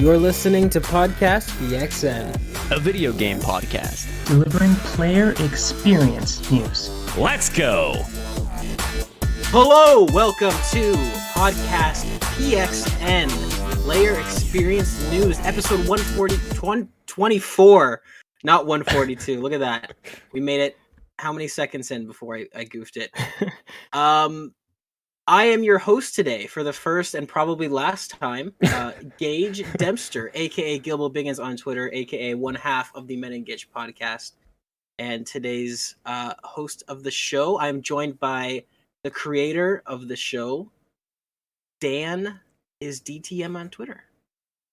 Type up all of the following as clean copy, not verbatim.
You're listening to Podcast BXN, a video game podcast delivering player experience news. Let's go! Hello, welcome to Podcast PXN, Player Experience News, episode 24, not 142. Look at that. We made it how many seconds in before I goofed it? I am your host today for the first and probably last time, Gage Dempster, aka Gilbo Biggins on Twitter, aka one half of the Men and Gitch podcast. And today's host of the show, I'm joined by the creator of the show, Dan is DTM on Twitter.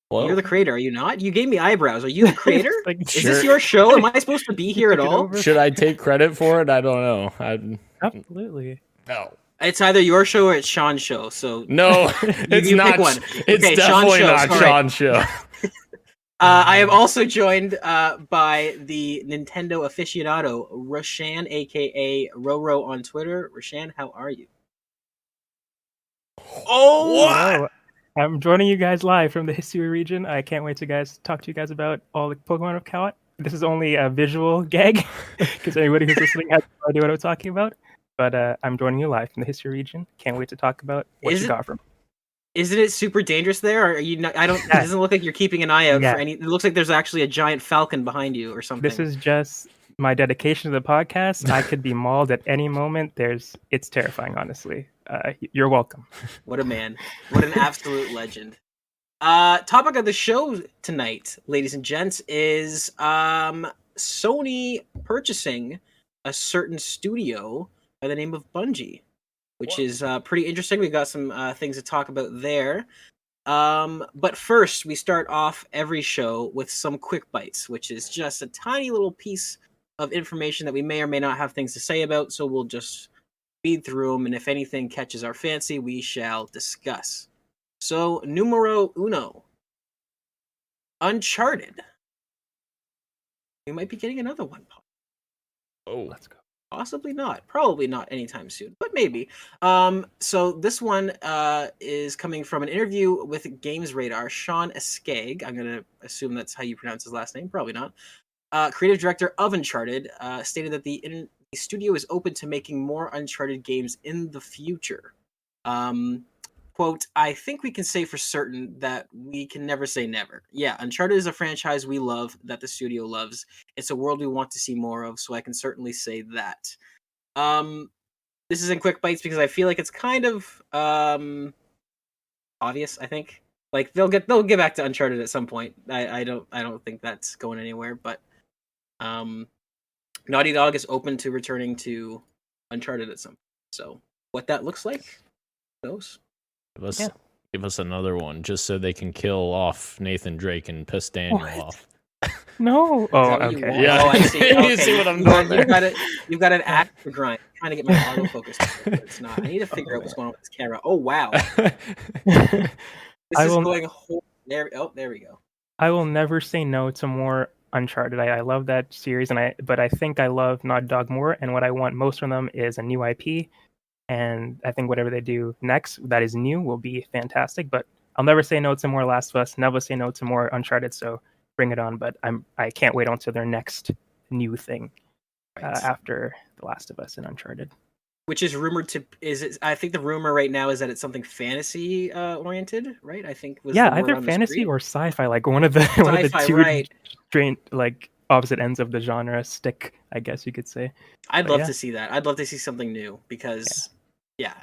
Hello? You're the creator, are you not? You gave me eyebrows. Are you the creator? Is Sure. this your show? Am I supposed to be here at all? Should I take credit for it? I don't know. Absolutely. No. It's either your show or it's Sean's show. So No, it's you not. pick one. It's Okay, definitely Sean's show, not sorry. Sean's show. I am also joined by the Nintendo aficionado, Roshan, aka Roro on Twitter. Roshan, how are you? Oh, what? Hello. I'm joining you guys live from the Hisui region. I can't wait to talk to you guys about all the Pokemon I've caught. This is only a visual gag, because anybody who's listening has no idea what I'm talking about. But I'm joining you live from the Hisui region. Can't wait to talk about what you got from me. Isn't it super dangerous there? Or are you not, I don't. It doesn't look like you're keeping an eye out for any. It looks like there's actually a giant falcon behind you or something. This is just my dedication to the podcast. I could be mauled at any moment. It's terrifying, honestly. You're welcome. What a man! What an absolute legend. Topic of the show tonight, ladies and gents, is Sony purchasing a certain studio by the name of Bungie, which is pretty interesting. We've got some things to talk about there. But first, we start off every show with some quick bites, which is just a tiny little piece of information that we may or may not have things to say about, so we'll just feed through them, and if anything catches our fancy, we shall discuss. So, numero uno. Uncharted. We might be getting another one. Oh, Let's go. Possibly not. Probably not anytime soon, but maybe. So this one is coming from an interview with Games Radar. Sean Eskeg, I'm going to assume that's how you pronounce his last name. Probably not. Creative director of Uncharted, stated that the studio is open to making more Uncharted games in the future. Quote, I think we can say for certain that we can never say never. Yeah, Uncharted is a franchise we love, that the studio loves. It's a world we want to see more of, so I can certainly say that. This is in quick bites because I feel like it's kind of obvious, I think. Like they'll get back to Uncharted at some point. I don't think that's going anywhere, but Naughty Dog is open to returning to Uncharted at some point. So what that looks like, who knows? Give us another one, just so they can kill off Nathan Drake and piss Daniel off. No. Oh, Is that what you okay. want? Yeah. Oh, I see. You Okay. see what I'm doing there? You've got an act to grind. I'm trying to get my autofocus, but it's not. I need to figure out what's going on with this camera. Oh wow, this is going whole. There we go. I will never say no to more Uncharted. I love that series, but I think I love Naughty Dog more, and what I want most from them is a new IP. And I think whatever they do next that is new will be fantastic. But I'll never say no to more Last of Us. Never say no to more Uncharted. So bring it on. But I can't wait until their next new thing after The Last of Us and Uncharted. Which is rumored to I think the rumor right now is that it's something fantasy oriented, right? I think was the word either on the fantasy street. or sci-fi, like one of the Sci-fi, two right. like opposite ends of the genre stick, I guess you could say. I'd love to see that. I'd love to see something new because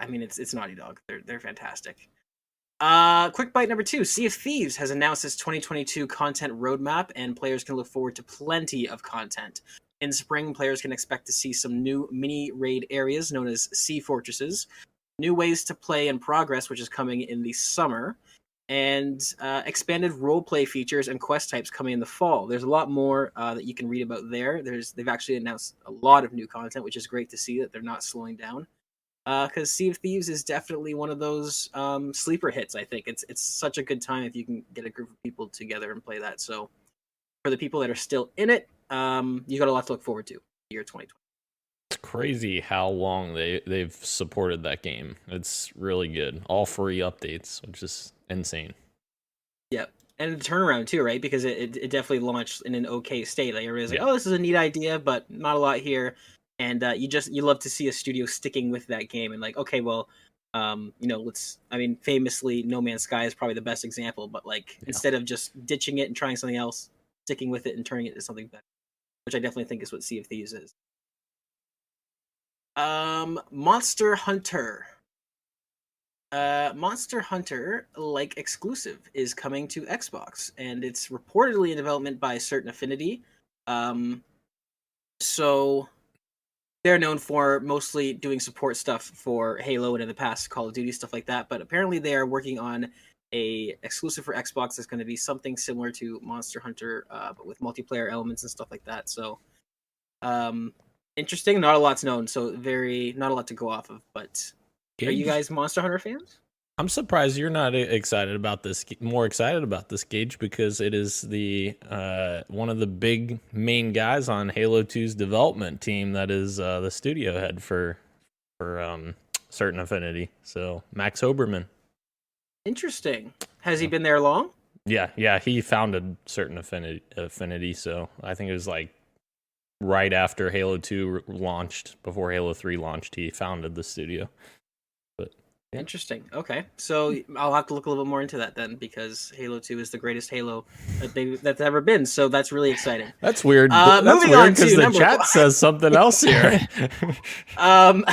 I mean it's Naughty Dog. They're fantastic. Quick bite number 2. Sea of Thieves has announced its 2022 content roadmap, and players can look forward to plenty of content. In spring, players can expect to see some new mini raid areas known as Sea Fortresses, new ways to play and progress, which is coming in the summer, and expanded roleplay features and quest types coming in the fall. There's a lot more that you can read about there. They've actually announced a lot of new content, which is great to see that they're not slowing down. Because Sea of Thieves is definitely one of those sleeper hits. I think it's such a good time if you can get a group of people together and play that. So for the people that are still in it, you got a lot to look forward to. Year 2020. It's crazy how long they've supported that game. It's really good. All free updates, which is insane. Yep. and the turnaround too, right? Because it definitely launched in an okay state. Like everybody's like, Yeah. "Oh, this is a neat idea, but not a lot here." And you love to see a studio sticking with that game and like, okay, well, famously, No Man's Sky is probably the best example, but like instead of just ditching it and trying something else, sticking with it and turning it into something better, which I definitely think is what Sea of Thieves is. Monster Hunter. Monster Hunter, like exclusive, is coming to Xbox, and it's reportedly in development by Certain Affinity. So they're known for mostly doing support stuff for Halo and in the past Call of Duty, stuff like that. But apparently they are working on a exclusive for Xbox that's going to be something similar to Monster Hunter, but with multiplayer elements and stuff like that. So interesting. Not a lot's known, so not a lot to go off of. But are you guys Monster Hunter fans? I'm surprised you're not excited about this, more excited about this, Gage, because it is the one of the big main guys on Halo 2's development team that is the studio head for Certain Affinity. So Max Hoberman. Interesting. Has he been there long? Yeah, he founded Certain Affinity. So I think it was like right after Halo 2 launched, before Halo 3 launched, he founded the studio. Interesting. Okay, so I'll have to look a little bit more into that then, because Halo 2 is the greatest Halo that's ever been. So that's really exciting. That's weird. Moving on to because the chat says something else here. I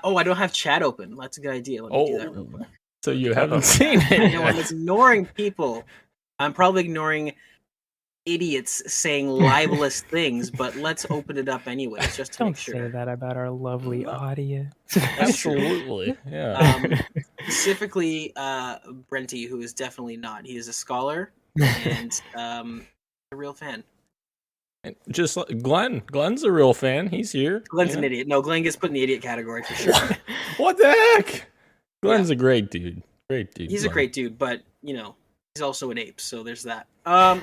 don't have chat open. That's a good idea. Let me do that real quick. So you haven't seen it. I'm ignoring people. I'm probably ignoring idiots saying libelous things, but let's open it up anyways, just to make sure. Don't say that about our lovely audience. Absolutely, yeah. Specifically, Brenty, who is definitely not. He is a scholar and a real fan. And just like Glenn's a real fan. He's here. Glenn's an idiot. No, Glenn gets put in the idiot category for sure. What the heck? Glenn's a great dude. Great dude. He's a great dude, but he's also an ape, so there's that.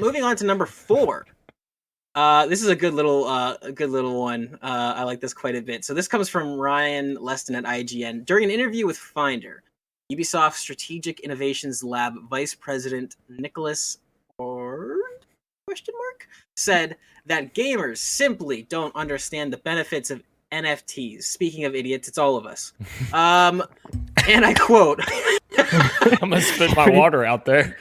Moving on to number 4. This is a good little one. I like this quite a bit. So this comes from Ryan Leston at IGN. During an interview with Finder, Ubisoft Strategic Innovations Lab Vice President Nicholas Ord? Said that gamers simply don't understand the benefits of NFTs. Speaking of idiots, it's all of us. And I quote, I'm gonna spit my water out there.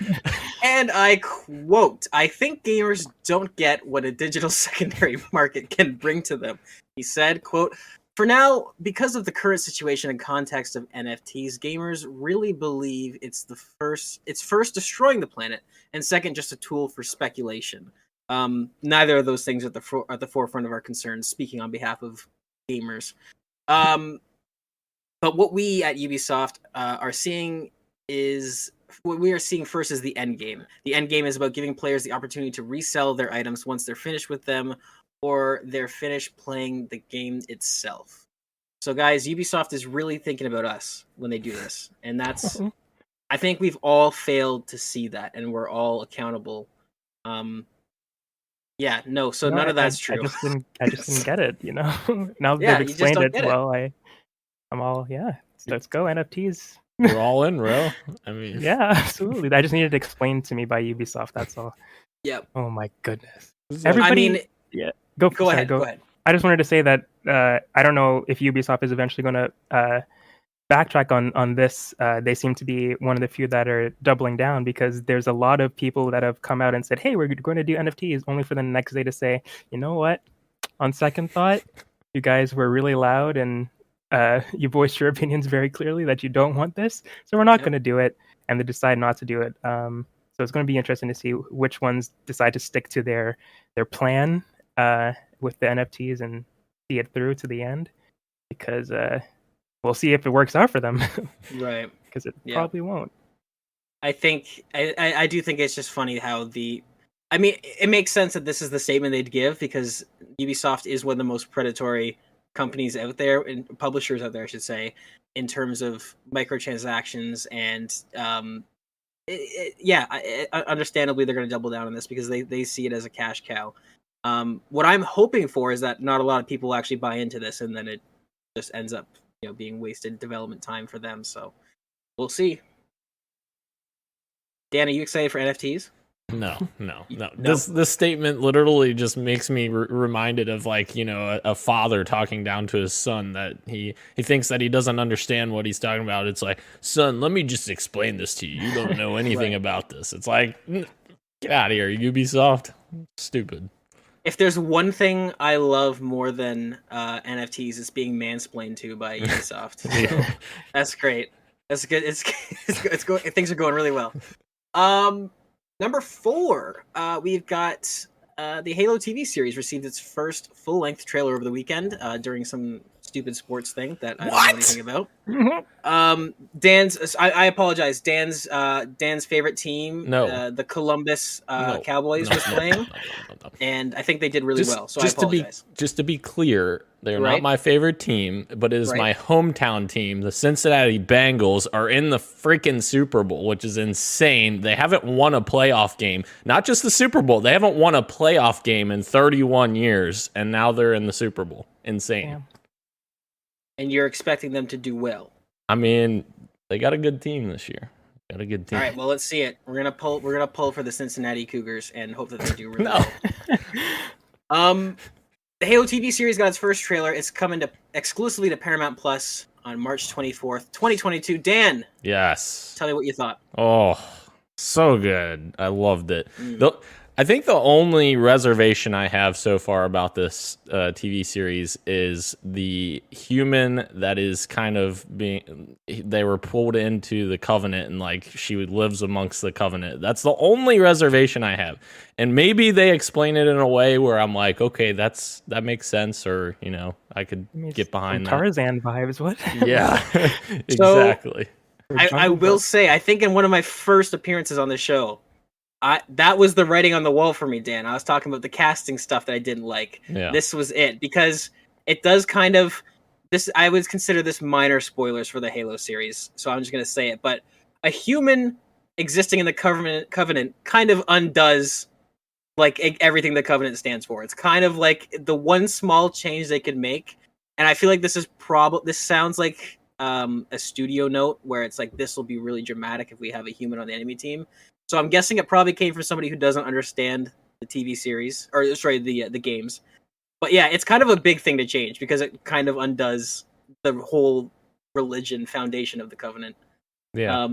And I quote, I think gamers don't get what a digital secondary market can bring to them. He said, quote, for now, because of the current situation and context of NFTs, gamers really believe it's first destroying the planet, and second, just a tool for speculation. Neither of those things are at the forefront of our concerns, speaking on behalf of gamers. But what we at Ubisoft are seeing is what we are seeing first is the end game. The end game is about giving players the opportunity to resell their items once they're finished with them or they're finished playing the game itself. So guys, Ubisoft is really thinking about us when they do this. And that's I think we've all failed to see that, and we're all accountable. None of that's true. I just didn't get it, Now they've explained it. Well, I'm all, let's go NFTs. We're all in, bro. I mean, yeah, absolutely. I just needed it explained to me by Ubisoft. That's all. Yep. Oh my goodness. Everybody, go ahead. I just wanted to say that I don't know if Ubisoft is eventually going to backtrack on this. They seem to be one of the few that are doubling down, because there's a lot of people that have come out and said, hey, we're going to do NFTs, only for the next day to say, you know what? On second thought, you guys were really loud and you voiced your opinions very clearly that you don't want this, so we're not going to do it, and they decide not to do it. So it's going to be interesting to see which ones decide to stick to their plan with the NFTs and see it through to the end, because we'll see if it works out for them. Right. Because it probably won't. I think I do think it's just funny how it makes sense that this is the statement they'd give, because Ubisoft is one of the most predatory companies out there, and publishers out there, I should say, in terms of microtransactions, and understandably they're going to double down on this because they see it as a cash cow. What I'm hoping for is that not a lot of people actually buy into this, and then it just ends up being wasted development time for them. So we'll see. Dan, are you excited for NFTs? No. No? This statement literally just makes me reminded of like, you know, a father talking down to his son that he thinks that he doesn't understand what he's talking about. It's like, son, let me just explain this to you. You don't know anything about this. It's like, get out of here, Ubisoft. Stupid. If there's one thing I love more than NFTs, it's being mansplained to by Ubisoft. So that's great. That's good. It's going. Things are going really well. Number 4, we've got the Halo TV series received its first full-length trailer over the weekend during some stupid sports thing that I don't know anything about. Dan's, I apologize. Dan's favorite team, the Columbus Cowboys, was playing, and I think they did really well. So I apologize. Just to be clear, they're not my favorite team, but it is my hometown team. The Cincinnati Bengals are in the freaking Super Bowl, which is insane. They haven't won a playoff game. Not just the Super Bowl. They haven't won a playoff game in 31 years, and now they're in the Super Bowl. Insane. Damn. And you're expecting them to do well. I mean, they got a good team this year. Got a good team. All right, well, let's see it. We're gonna pull for the Cincinnati Cougars and hope that they do really well. The Halo TV series got its first trailer. It's coming exclusively to Paramount Plus on March 24th, 2022. Dan, yes. Tell me what you thought. Oh, so good. I loved it. I think the only reservation I have so far about this TV series is the human that is kind of they were pulled into the Covenant and like she lives amongst the Covenant. That's the only reservation I have. And maybe they explain it in a way where I'm like, okay, that makes sense, or, you know, I could get behind that. Tarzan vibes, what? Yeah, exactly. I will say, I think in one of my first appearances on the show, that was the writing on the wall for me, Dan. I was talking about the casting stuff that I didn't like. Yeah. This was it, because it does kind of this. I would consider this minor spoilers for the Halo series, so I'm just going to say it. But a human existing in the Covenant kind of undoes like everything the Covenant stands for. It's kind of like the one small change they could make, and I feel like this sounds like a studio note where it's like, this will be really dramatic if we have a human on the enemy team. So I'm guessing it probably came from somebody who doesn't understand the TV series, or sorry, the games. But yeah, it's kind of a big thing to change because it kind of undoes the whole religion foundation of the Covenant. Yeah.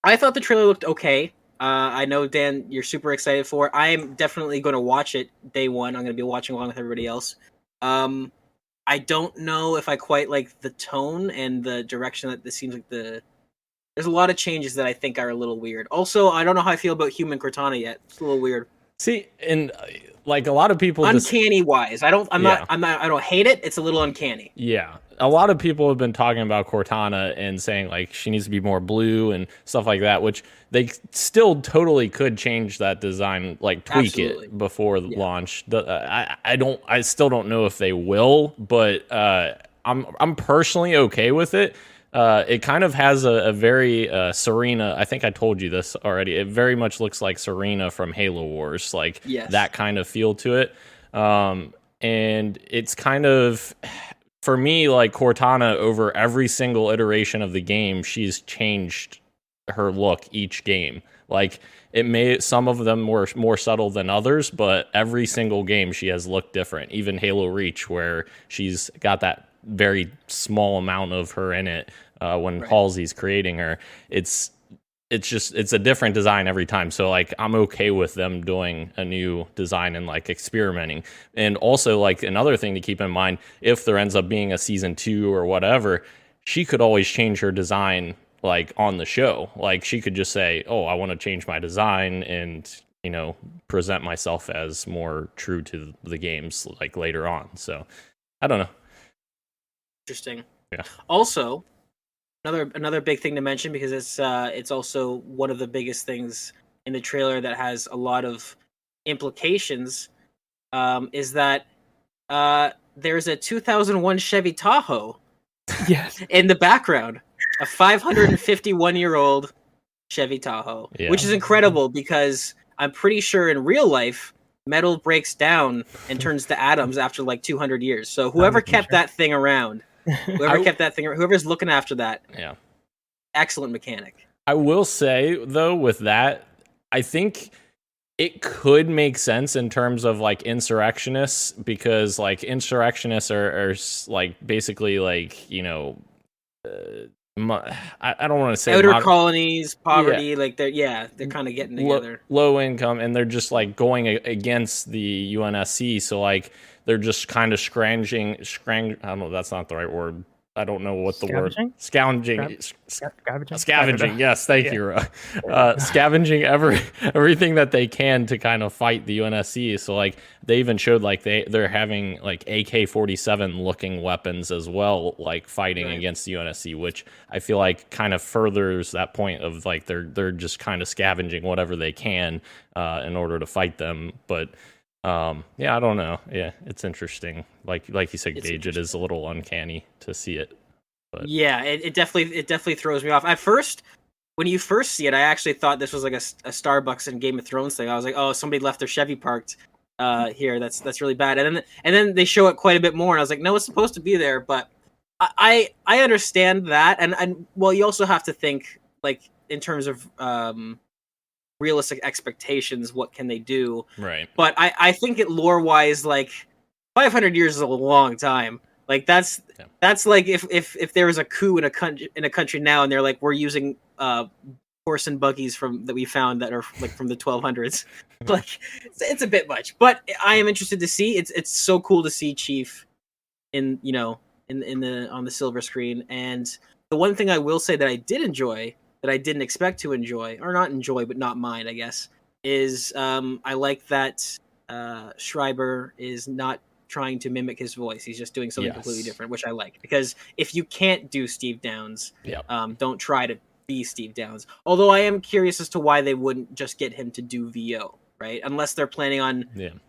I thought the trailer looked okay. I know, Dan, you're super excited for it. I'm definitely going to watch it day one. I'm going to be watching along with everybody else. I don't know if I quite like the tone and the direction that this seems like there's a lot of changes that I think are a little weird. Also, I don't know how I feel about human Cortana yet. It's a little weird. See, and like a lot of people, uncanny wise, I don't hate it. It's a little uncanny. Yeah, a lot of people have been talking about Cortana and saying like she needs to be more blue and stuff like that, which they still totally could change that design, like tweak it before launch. I still don't know if they will, but I'm personally okay with it. It kind of has a very Serena. I think I told you this already. It very much looks like Serena from Halo Wars, like that kind of feel to it. And it's kind of, for me, like Cortana, over every single iteration of the game, she's changed her look each game. Like some of them were more subtle than others, but every single game she has looked different. Even Halo Reach, where she's got that very small amount of her in it when Halsey's creating her, it's a different design every time. So like I'm okay with them doing a new design and like experimenting. And also like another thing to keep in mind, if there ends up being a season 2 or whatever, she could always change her design like on the show. Like she could just say, oh, I want to change my design and, you know, present myself as more true to the games like later on. So I don't know. Interesting. Yeah. Also, another big thing to mention, because it's also one of the biggest things in the trailer that has a lot of implications, is that there's a 2001 Chevy Tahoe in the background, a 551-year-old Chevy Tahoe, which is incredible because I'm pretty sure in real life metal breaks down and turns to atoms after like 200 years. So whoever kept that thing around, whoever's looking after that, excellent mechanic. I will say though, with that, I think it could make sense in terms of like insurrectionists, because like insurrectionists are like basically like, you know, I don't want to say outer colonies, poverty, like they're kind of getting together. Low income, and they're just like going against the UNSC. So like they're just kind of scrounging. I don't know. That's not the right word. I don't know what the word. Scavenging. Scavenging. Yes, thank you. Scavenging everything that they can to kind of fight the UNSC. So like they even showed like they're having like AK-47 looking weapons as well, like fighting against the UNSC, which I feel like kind of furthers that point of like they're just kind of scavenging whatever they can in order to fight them. But yeah, I don't know. Yeah, it's interesting. Like you said, Gage, it is a little uncanny to see it. But yeah, it definitely throws me off. At first, when you first see it, I actually thought this was like a Starbucks and Game of Thrones thing. I was like, oh, somebody left their Chevy parked here. That's really bad. And then they show it quite a bit more, and I was like, no, it's supposed to be there. But I understand that, and well, you also have to think like in terms of realistic expectations, what can they do, right? But I think it lore wise, like 500 years is a long time. Like that's like if there was a coup in a country now and they're like, we're using horse and buggies that we found that are like from the 1200s. Like it's a bit much, but I am interested to see. It's so cool to see Chief in on the silver screen. And the one thing I will say that I did enjoy, that I didn't expect to enjoy, or not enjoy, but not mind, I guess, is I like that Schreiber is not trying to mimic his voice. He's just doing something completely different, which I like. Because if you can't do Steve Downes, don't try to be Steve Downes. Although I am curious as to why they wouldn't just get him to do VO, right? Unless they're planning on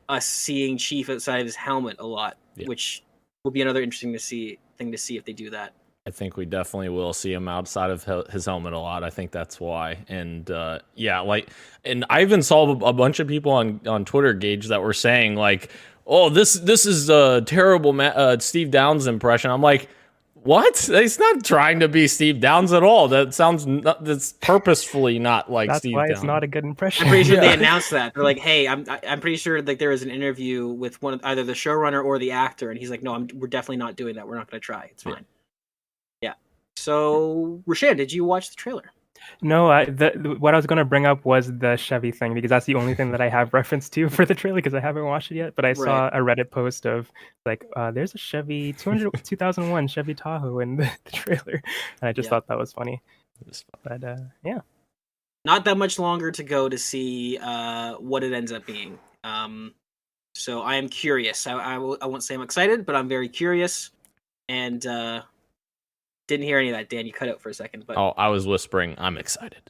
us seeing Chief outside of his helmet a lot, which will be another interesting thing to see if they do that. I think we definitely will see him outside of his helmet a lot. I think that's why. And and I even saw a bunch of people on Twitter, Gage, that were saying like, "Oh, this is a terrible Steve Downes impression." I'm like, what? He's not trying to be Steve Downes at all. That's purposefully not like that's Steve why Downes. It's not a good impression. I'm pretty sure they announced that. They're like, hey, I'm pretty sure like there was an interview with either the showrunner or the actor, and he's like, no, we're definitely not doing that. We're not going to try. It's fine. So, Rashan, did you watch the trailer? No, what I was going to bring up was the Chevy thing, because that's the only thing that I have reference to for the trailer, because I haven't watched it yet. But I saw a Reddit post of like, there's a Chevy 2001 Chevy Tahoe in the trailer, and I just thought that was funny. But yeah, not that much longer to go to see what it ends up being. So I am curious. I won't say I'm excited, but I'm very curious. And didn't hear any of that, Dan. You cut out for a second. But I was whispering, I'm excited.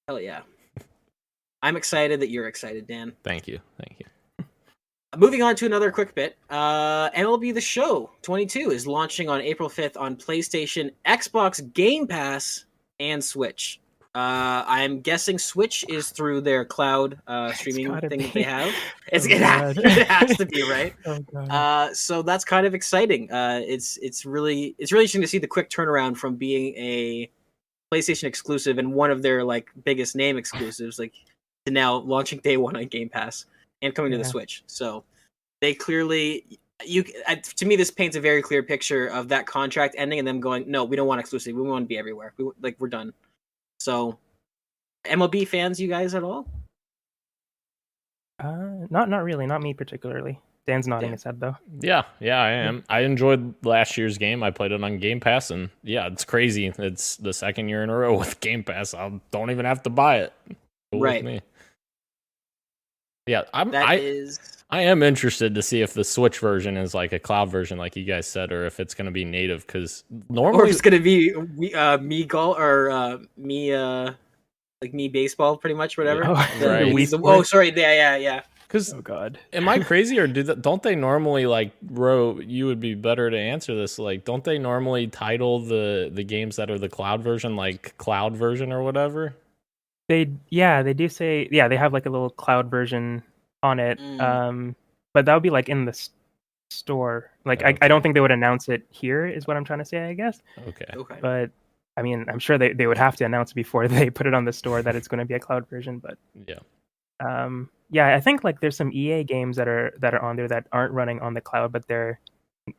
Hell yeah. I'm excited that you're excited, Dan. Thank you. Moving on to another quick bit. MLB The Show 22 is launching on April 5th on PlayStation, Xbox Game Pass, and Switch. I'm guessing Switch is through their cloud streaming thing that they have. It has to be, right? So that's kind of exciting. It's really interesting to see the quick turnaround from being a PlayStation exclusive and one of their like biggest name exclusives, like to now launching day one on Game Pass and coming to the Switch. So they clearly, to me, this paints a very clear picture of that contract ending and them going, no, we don't want exclusive. We want to be everywhere. We're done. So, MLB fans, you guys at all? Not really. Not me particularly. Dan's nodding his head though. Yeah, I am. I enjoyed last year's game. I played it on Game Pass, and it's crazy. It's the second year in a row with Game Pass. I don't even have to buy it. Right. With me. Yeah, I am interested to see if the Switch version is like a cloud version, like you guys said, or if it's going to be native. Because normally, or it's going to be me golf or me like me baseball, pretty much whatever. Right. Sorry, yeah. Because am I crazy, or don't they normally like you would be better to answer this? Like, don't they normally title the games that are the cloud version like cloud version or whatever? They do say they have like a little cloud version on it. But that would be like in the store. Like I don't think they would announce it here, is what I'm trying to say, I guess. Okay. But I mean, I'm sure they would have to announce before they put it on the store that it's going to be a cloud version. But Yeah. yeah, I think like there's some EA games that are on there that aren't running on the cloud, but they're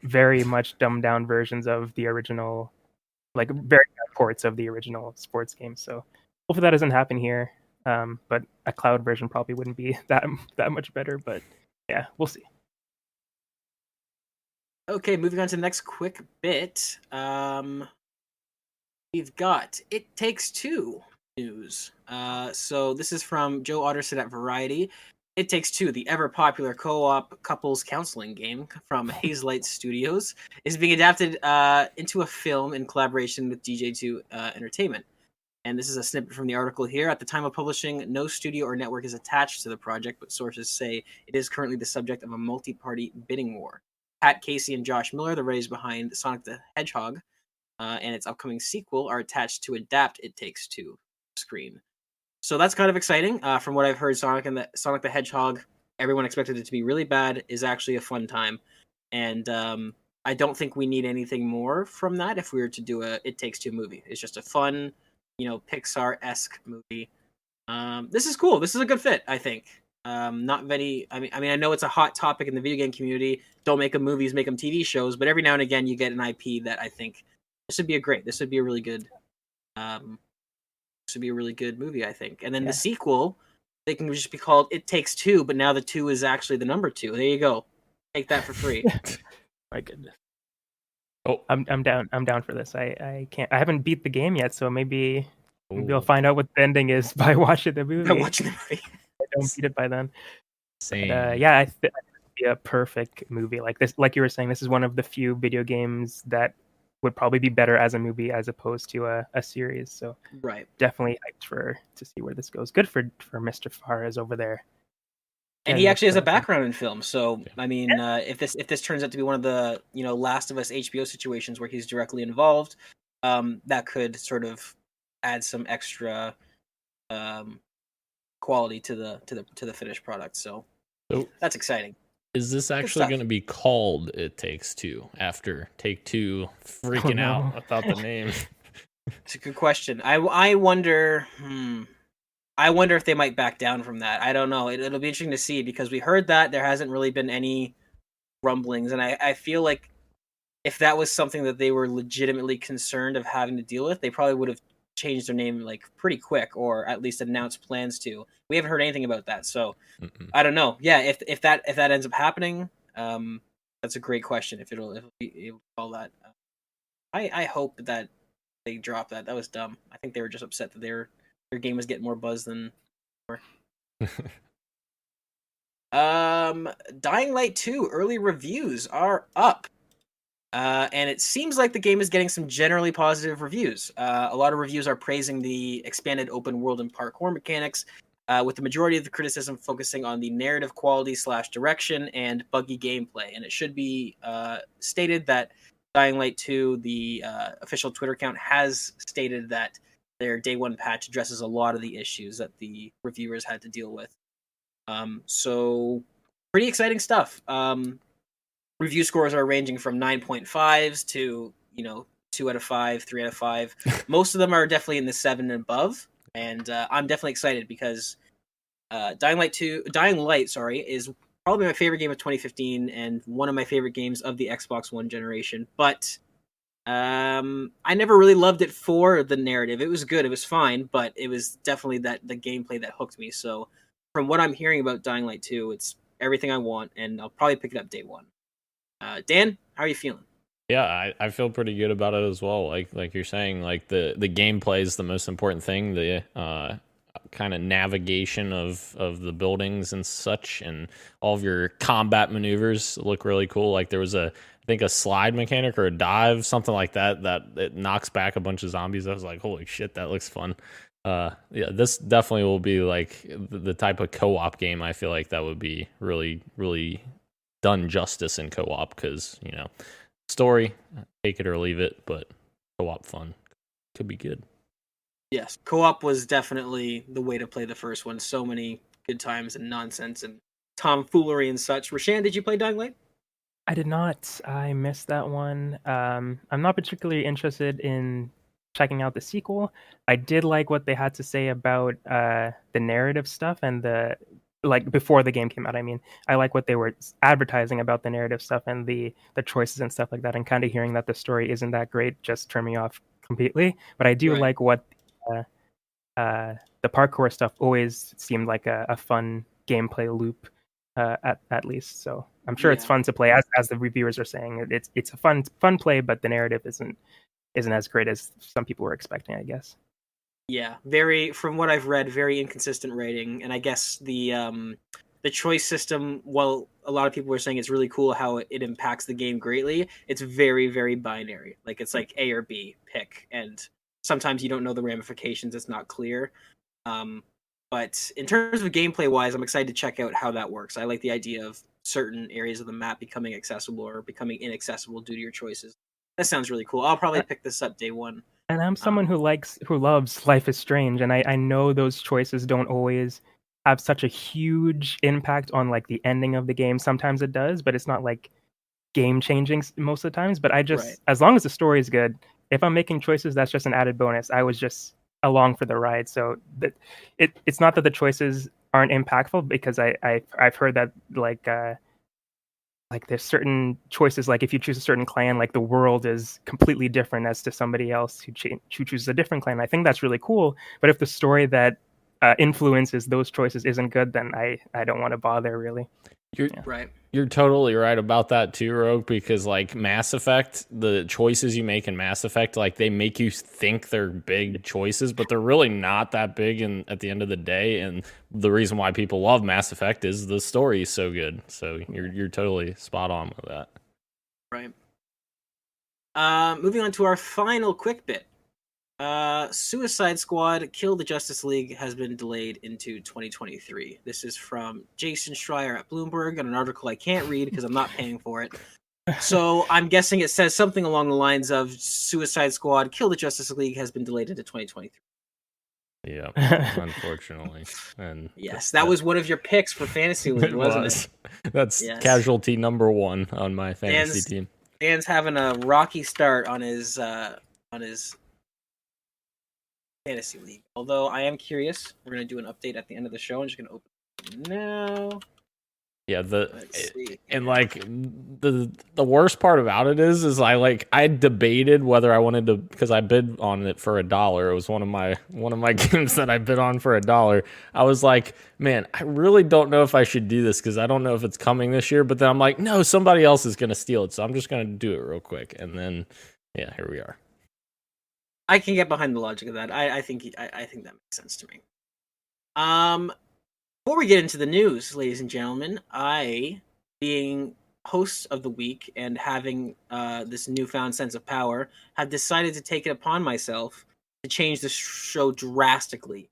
very much dumbed down versions of the original, like very bad ports of the original sports games. So hopefully that doesn't happen here. But a cloud version probably wouldn't be that much better. But yeah, we'll see. Okay, moving on to the next quick bit. We've got It Takes Two news. So this is from Joe Otterson at Variety. It Takes Two, the ever-popular co-op couples counseling game from Hazelight Studios, is being adapted into a film in collaboration with DJ2 Entertainment. And this is a snippet from the article here. At the time of publishing, no studio or network is attached to the project, but sources say it is currently the subject of a multi-party bidding war. Pat Casey and Josh Miller, the rays behind Sonic the Hedgehog and its upcoming sequel, are attached to adapt It Takes Two screen. So that's kind of exciting. From what I've heard, Sonic the Hedgehog, everyone expected it to be really bad, is actually a fun time. And I don't think we need anything more from that if we were to do a It Takes Two movie. It's just a fun, Pixar-esque movie. This is cool. This is a good fit, I think. Not very. I mean, I know it's a hot topic in the video game community. Don't make them movies, make them TV shows. But every now and again, you get an IP that I think this would be a really good. This would be a really good movie, I think. And then the sequel, they can just be called It Takes Two, but now the two is actually the number two. There you go. Take that for free. My goodness. Oh, I'm down. I'm down for this. I can't. I haven't beat the game yet, so maybe I'll find out what the ending is by watching the movie. By watching the movie. I don't beat it by then. same. But, yeah, I think it would be a perfect movie. Like this, like you were saying, this is one of the few video games that would probably be better as a movie as opposed to a series. So Right. definitely hyped to see where this goes. Good for Mr. Fares over there. And Yeah, he actually has a definitely. background in film, so I mean, if this turns out to be one of the Last of Us HBO situations where he's directly involved, that could sort of add some extra quality to the finished product. So that's exciting. Is this actually stuff. going to be called It Takes Two after Take Two freaking no. out about the name? It's a good question. I wonder. I wonder if they might back down from that. I don't know. It'll be interesting to see because we heard that there hasn't really been any rumblings, and I feel like if that was something that they were legitimately concerned of having to deal with, they probably would have changed their name like pretty quick, or at least announced plans to. We haven't heard anything about that, so I don't know. Yeah, if that ends up happening, that's a great question. If it'll be able to call that, I hope that they drop that. That was dumb. I think they were just upset that their game was getting more buzz than more. Dying Light 2 early reviews are up. And it seems like the game is getting some generally positive reviews. A lot of reviews are praising the expanded open world and parkour mechanics, with the majority of the criticism focusing on the narrative quality / direction and buggy gameplay. And it should be stated that Dying Light 2, the official Twitter account, has stated that their day one patch addresses a lot of the issues that the reviewers had to deal with. So pretty exciting stuff. Review scores are ranging from 9.5s to 2 out of 5, 3 out of 5. Most of them are definitely in the 7 and above, and I'm definitely excited because Dying Light is probably my favorite game of 2015 and one of my favorite games of the Xbox One generation. But I never really loved it for the narrative. It was good, it was fine, but it was definitely the gameplay that hooked me. So from what I'm hearing about Dying Light 2, it's everything I want, and I'll probably pick it up day one. Dan, how are you feeling? Yeah, I feel pretty good about it as well. Like you're saying, like the gameplay is the most important thing. The kind of navigation of the buildings and such, and all of your combat maneuvers look really cool. Like there was I think a slide mechanic or a dive, something like that it knocks back a bunch of zombies. I was like, holy shit, that looks fun. Yeah, this definitely will be like the type of co-op game. I feel like that would be really, really done justice in co-op because story, take it or leave it, but co-op fun could be good. Yes, co-op was definitely the way to play the first one. So many good times and nonsense and tomfoolery and such. Rashan, did you play Dying Light? I did not. I missed that one. I'm not particularly interested in checking out the sequel. I did like what they had to say about the narrative stuff and the like before the game came out. I mean, I like what they were advertising about the narrative stuff and the choices and stuff like that. And kind of hearing that the story isn't that great just turned me off completely. But I do Right. like what the parkour stuff always seemed like a fun gameplay loop, at least. So I'm sure it's Yeah. fun to play, as the reviewers are saying. It's a fun play, but the narrative isn't as great as some people were expecting, I guess. Yeah, very, from what I've read, very inconsistent rating, and I guess the choice system, while a lot of people were saying it's really cool how it impacts the game greatly, it's very, very binary. Like, it's like A or B, pick, and sometimes you don't know the ramifications. It's not clear. But in terms of gameplay wise, I'm excited to check out how that works. I like the idea of certain areas of the map becoming accessible or becoming inaccessible due to your choices. That sounds really cool. I'll probably pick this up day one. And I'm someone who loves Life is Strange, and I know those choices don't always have such a huge impact on like the ending of the game. Sometimes it does, but it's not like game changing most of the times. But I just, Right. as long as the story is good, if I'm making choices, that's just an added bonus. I was just along for the ride. So that it's not that the choices aren't impactful, because I've heard that like there's certain choices, like if you choose a certain clan, like the world is completely different as to somebody else who chooses a different clan. I think that's really cool. But if the story that influences those choices isn't good, then I don't want to bother, really. Right. You're totally right about that too, Rogue, because like Mass Effect, the choices you make in Mass Effect, like they make you think they're big choices, but they're really not that big at the end of the day. And the reason why people love Mass Effect is the story is so good. So you're totally spot on with that. Right. Moving on to our final quick bit. Suicide Squad Kill the Justice League has been delayed into 2023. This is from Jason Schreier at Bloomberg, on an article I can't read because I'm not paying for it. So I'm guessing it says something along the lines of Suicide Squad Kill the Justice League has been delayed into 2023. Yeah, unfortunately. And yes, that was one of your picks for Fantasy League, wasn't it? That's casualty number one on my fantasy team. Dan's having a rocky start on his Fantasy League. Although I am curious, we're gonna do an update at the end of the show. I'm just gonna open it now. Yeah, the worst part about it is I debated whether I wanted to, because I bid on it for $1. It was one of my games that I bid on for $1. I was like, man, I really don't know if I should do this because I don't know if it's coming this year. But then I'm like, no, somebody else is gonna steal it, so I'm just gonna do it real quick. And then, yeah, here we are. I can get behind the logic of that. I think that makes sense to me. Before we get into the news, ladies and gentlemen, I, being host of the week and having this newfound sense of power, have decided to take it upon myself to change the show drastically.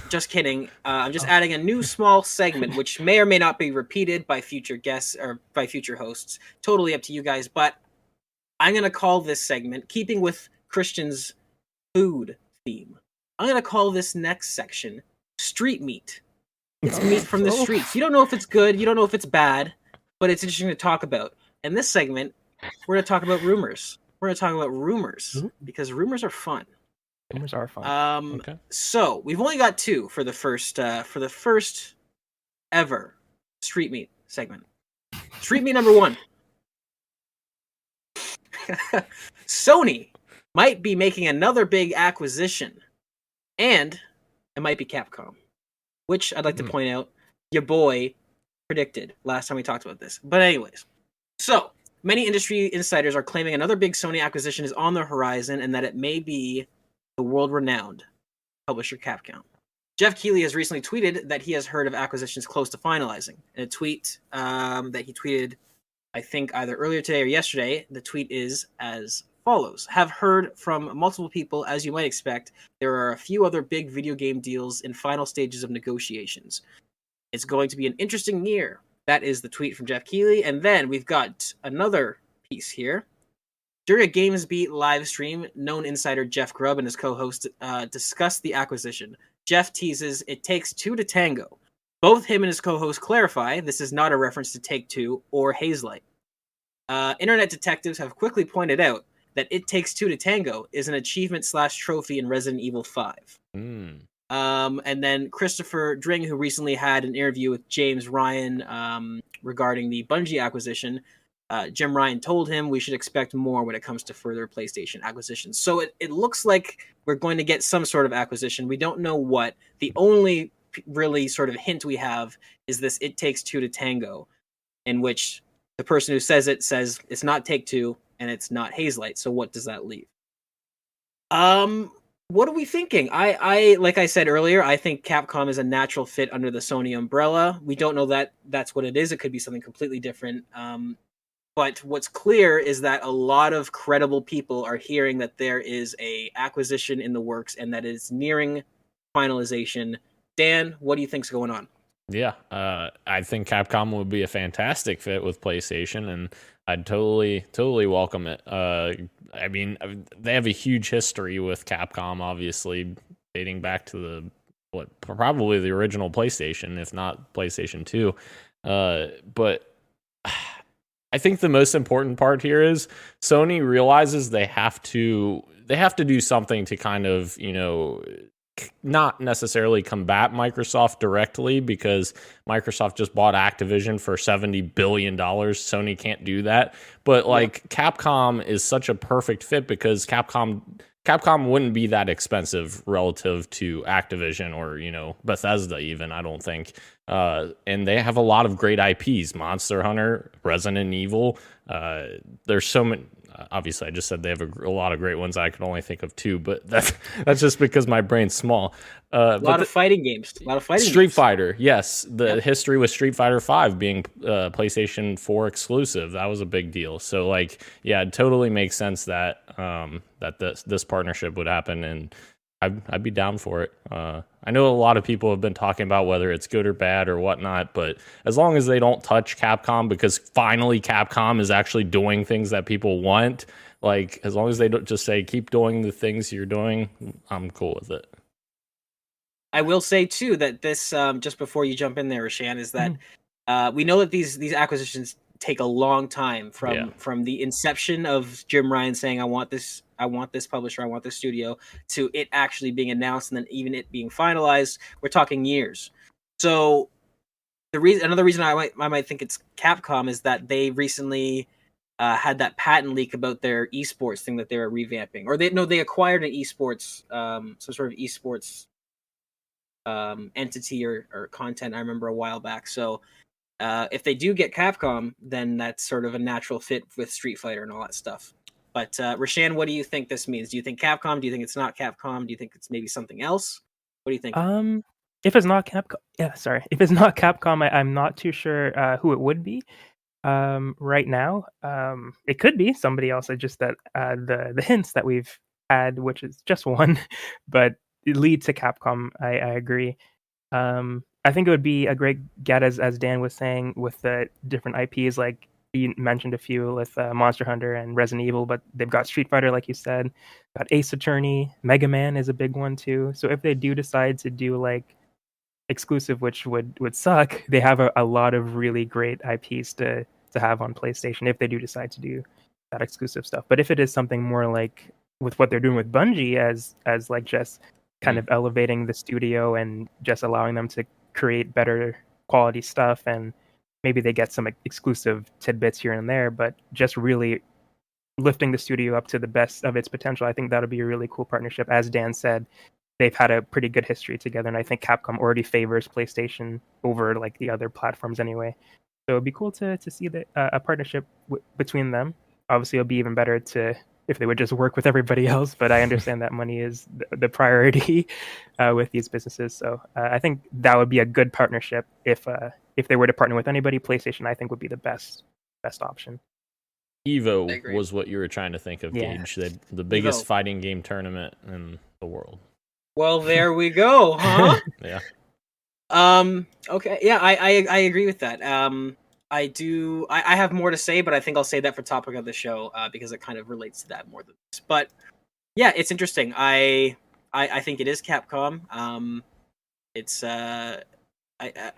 Just kidding. I'm just adding a new small segment, which may or may not be repeated by future guests or by future hosts. Totally up to you guys, but I'm going to call this segment, keeping with Christian's food theme, I'm going to call this next section Street Meat. It's meat from the streets. You don't know if it's good, you don't know if it's bad, but it's interesting to talk about. In this segment, we're going to talk about rumors. We're going to talk about rumors because rumors are fun. Rumors are fun. Okay. So we've only got two for the first ever Street Meat segment. Street Meat number one. Sony might be making another big acquisition, and it might be Capcom, which I'd like to point out your boy predicted last time we talked about this. But anyways, so many industry insiders are claiming another big Sony acquisition is on the horizon and that it may be the world-renowned publisher Capcom. Jeff Keighley has recently tweeted that he has heard of acquisitions close to finalizing. In a tweet that he tweeted, I think either earlier today or yesterday, the tweet is as follows. Have heard from multiple people, as you might expect, there are a few other big video game deals in final stages of negotiations. It's going to be an interesting year. That is the tweet from Jeff Keighley. And then we've got another piece here. During a GamesBeat live stream, known insider Jeff Grubb and his co-host discussed the acquisition. Jeff teases, it takes two to tango. Both him and his co-host clarify this is not a reference to Take-Two or Hazelight. Internet detectives have quickly pointed out that It Takes Two to Tango is an achievement / trophy in Resident Evil 5. And then Christopher Dring, who recently had an interview with James Ryan regarding the Bungie acquisition, Jim Ryan told him we should expect more when it comes to further PlayStation acquisitions. So it looks like we're going to get some sort of acquisition. We don't know what. The only really sort of hint we have is this It Takes Two to Tango, in which the person who says it says it's not Take-Two and it's not Hazelight. So what does that leave? What are we thinking? I like I said earlier, I think Capcom is a natural fit under the Sony umbrella. We don't know that that's what it is. It could be something completely different. But what's clear is that a lot of credible people are hearing that there is a acquisition in the works and that it's nearing finalization. Dan, what do you think's going on? Yeah, I think Capcom would be a fantastic fit with PlayStation, and I'd totally welcome it. I mean, they have a huge history with Capcom, obviously dating back to probably the original PlayStation, if not PlayStation 2. But I think the most important part here is Sony realizes they have to do something to kind of, not necessarily combat Microsoft directly, because Microsoft just bought Activision for $70 billion. Sony can't do that. But Capcom is such a perfect fit because Capcom wouldn't be that expensive relative to Activision or, Bethesda even, I don't think. And they have a lot of great IPs, Monster Hunter, Resident Evil. There's so many. Obviously, I just said they have a lot of great ones. I can only think of two, but that's just because my brain's small. A lot of fighting games. Street Fighter, yes. The history with Street Fighter 5 being PlayStation 4 exclusive, that was a big deal. So, it totally makes sense that this partnership would happen, and I'd be down for it. I know a lot of people have been talking about whether it's good or bad or whatnot, but as long as they don't touch Capcom, because finally Capcom is actually doing things that people want, as long as they don't just say, keep doing the things you're doing, I'm cool with it. I will say, too, that this, just before you jump in there, Rashan, is that we know that these acquisitions take a long time from the inception of Jim Ryan saying, I want this publisher, I want this studio, to it actually being announced, and then even it being finalized. We're talking years. So another reason I might think it's Capcom is that they recently had that patent leak about their esports thing that they were revamping, or they acquired an esports, some sort of esports entity or content. I remember a while back. So if they do get Capcom, then that's sort of a natural fit with Street Fighter and all that stuff. But Rashan, what do you think this means? Do you think Capcom? Do you think it's not Capcom? Do you think it's maybe something else? What do you think? If it's not Capcom, if it's not Capcom, I'm not too sure who it would be. Right now, it could be somebody else. It's just that the hints that we've had, which is just one, but it lead to Capcom. I agree. I think it would be a great get, as Dan was saying, with the different IPs. Like you mentioned a few with Monster Hunter and Resident Evil, but they've got Street Fighter, like you said, got Ace Attorney, Mega Man is a big one too. So if they do decide to do exclusive, which would suck, they have a lot of really great IPs to have on PlayStation if they do decide to do that exclusive stuff. But if it is something more like with what they're doing with Bungie, as just kind of elevating the studio and just allowing them to create better quality stuff, and maybe they get some exclusive tidbits here and there, but just really lifting the studio up to the best of its potential, I think that would be a really cool partnership. As Dan said, they've had a pretty good history together, and I think Capcom already favors PlayStation over the other platforms anyway. So it'd be cool to see a partnership between them. Obviously, it'll be even better if they would just work with everybody else, but I understand that money is the priority with these businesses. So I think that would be a good partnership. If they were to partner with anybody, PlayStation, I think, would be the best option. EVO was what you were trying to think of, Gage. The biggest fighting game tournament in the world. Well, there we go, huh? Yeah. Okay. Yeah, I agree with that. I do. I have more to say, but I think I'll say that for topic of the show because it kind of relates to that more than this. But yeah, it's interesting. I think it is Capcom. It's I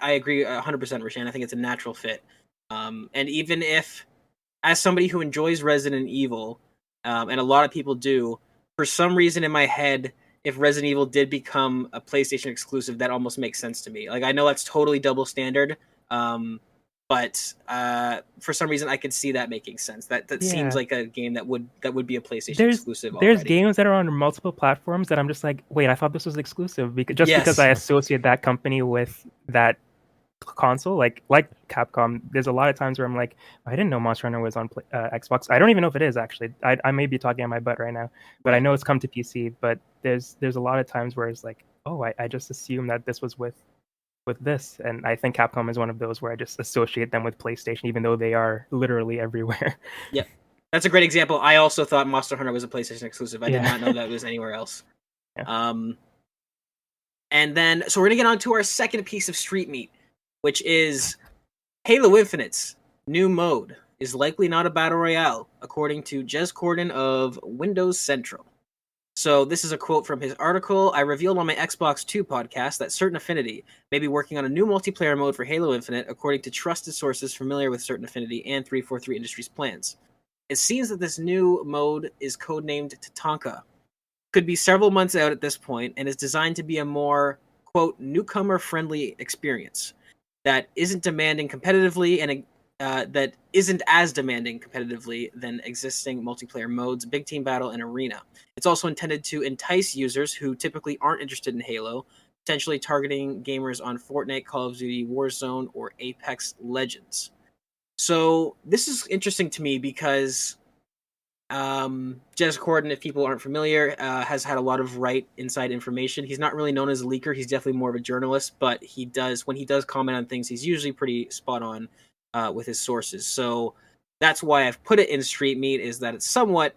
agree 100%, Rashan. I think it's a natural fit. And even if, as somebody who enjoys Resident Evil, and a lot of people do. For some reason in my head, if Resident Evil did become a PlayStation exclusive, that almost makes sense to me. Like, I know that's totally double standard, but for some reason I could see that making sense. That seems like a game that would be a PlayStation exclusive already. There's games that are on multiple platforms that I'm just like, wait, I thought this was exclusive because I associate that company with that console, like Capcom. There's a lot of times where I'm like, I didn't know Monster Hunter was on Xbox. I don't even know if it is actually. I may be talking on my butt right now, but I know it's come to PC. But there's a lot of times where it's like, oh, I just assume that this was with this, and I think Capcom is one of those where I just associate them with PlayStation, even though they are literally everywhere. Yeah, that's a great example. I also thought Monster Hunter was a PlayStation exclusive. I did not know that it was anywhere else. Yeah. And then, so we're gonna get on to our second piece of street meat, which is Halo Infinite's new mode is likely not a battle royale, according to Jez Corden of Windows Central. So this is a quote from his article. I revealed on my Xbox 2 podcast that Certain Affinity may be working on a new multiplayer mode for Halo Infinite, according to trusted sources familiar with Certain Affinity and 343 Industries' plans. It seems that this new mode is codenamed Tatanka. Could be several months out at this point, and is designed to be a more, quote, newcomer-friendly experience that isn't demanding competitively and that isn't as demanding competitively than existing multiplayer modes, Big Team Battle, and Arena. It's also intended to entice users who typically aren't interested in Halo, potentially targeting gamers on Fortnite, Call of Duty, Warzone, or Apex Legends. So this is interesting to me because Jez Corden, if people aren't familiar, has had a lot of inside information. He's not really known as a leaker. He's definitely more of a journalist, but when he does comment on things, he's usually pretty spot on with his sources. So that's why I've put it in street meat, is that it's somewhat,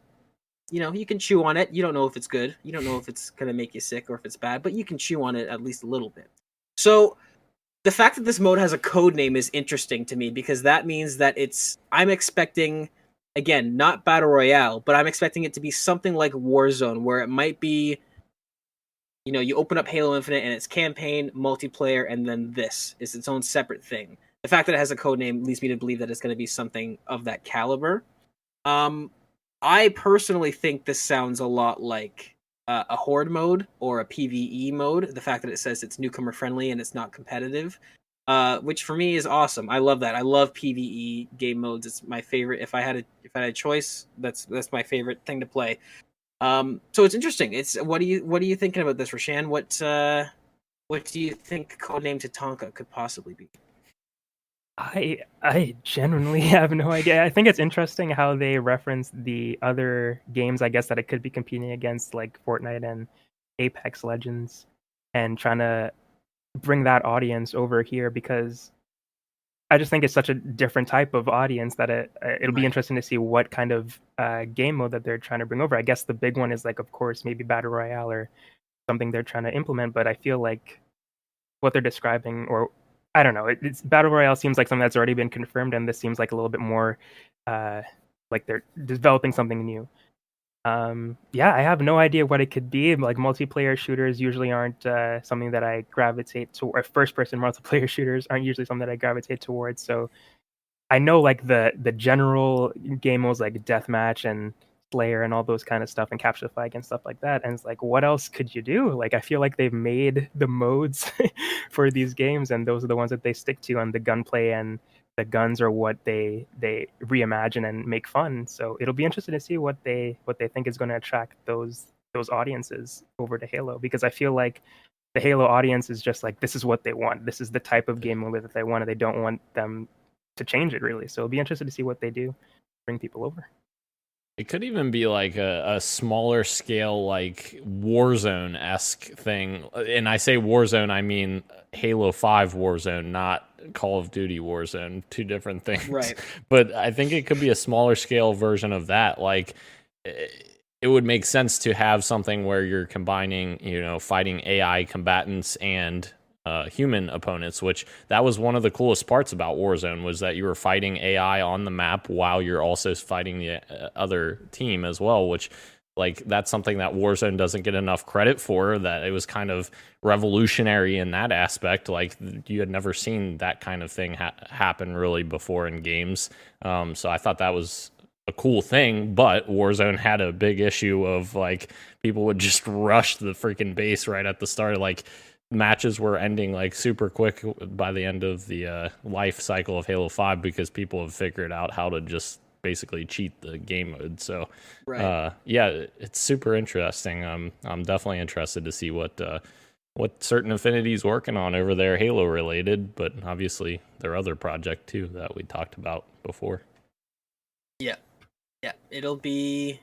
you can chew on it. You don't know if it's good. You don't know if it's going to make you sick or if it's bad, but you can chew on it at least a little bit. So the fact that this mode has a code name is interesting to me, because that means that I'm expecting, again, not Battle Royale, but I'm expecting it to be something like Warzone, where it might be, you open up Halo Infinite and it's campaign, multiplayer, and then this is its own separate thing. The fact that it has a code name leads me to believe that it's going to be something of that caliber. I personally think this sounds a lot like a Horde mode or a PvE mode. The fact that it says it's newcomer friendly and it's not competitive, which for me is awesome. I love that. I love PvE game modes. It's my favorite. If I had a choice, that's my favorite thing to play. So it's interesting. What are you thinking about this, Roshan? What do you think codename Tatanka could possibly be? I genuinely have no idea. I think it's interesting how they reference the other games, I guess, that it could be competing against, like Fortnite and Apex Legends, and trying to bring that audience over here, because I just think it's such a different type of audience that it'll be interesting to see what kind of game mode that they're trying to bring over. I guess the big one is, like, of course, maybe Battle Royale or something they're trying to implement, but I feel like what they're describing, or I don't know, it's Battle Royale seems like something that's already been confirmed, and this seems like a little bit more like they're developing something new. I have no idea what it could be. Like, multiplayer shooters usually aren't something that I gravitate to, or first-person multiplayer shooters aren't usually something that I gravitate towards. So I know, like, the general game modes like Deathmatch and Slayer and all those kind of stuff, and Capture the Flag and stuff like that. And it's like, what else could you do? Like, I feel like they've made the modes for these games, and those are the ones that they stick to, and the gunplay and the guns are what they reimagine and make fun. So it'll be interesting to see what they think is going to attract those audiences over to Halo, because I feel like the Halo audience is just like, this is what they want. This is the type of game mode that they want, and they don't want them to change it, really. So it'll be interesting to see what they do, bring people over. It could even be like a smaller scale, like Warzone-esque thing. And I say Warzone, I mean Halo 5 Warzone, not Call of Duty Warzone. Two different things. Right. But I think it could be a smaller scale version of that. Like, it would make sense to have something where you're combining, fighting AI combatants and human opponents, which that was one of the coolest parts about Warzone, was that you were fighting AI on the map while you're also fighting the other team as well, which, like, that's something that Warzone doesn't get enough credit for, that it was kind of revolutionary in that aspect. Like, you had never seen that kind of thing happen really before in games. So I thought that was a cool thing, but Warzone had a big issue of like people would just rush the freaking base right at the start. Like matches were ending like super quick by the end of the life cycle of Halo 5 because people have figured out how to just basically cheat the game mode. So Right. yeah, it's super interesting. I'm definitely interested to see what Certain Affinity's working on over there, Halo related, but obviously their other project too that we talked about before. Yeah. Yeah. It'll be.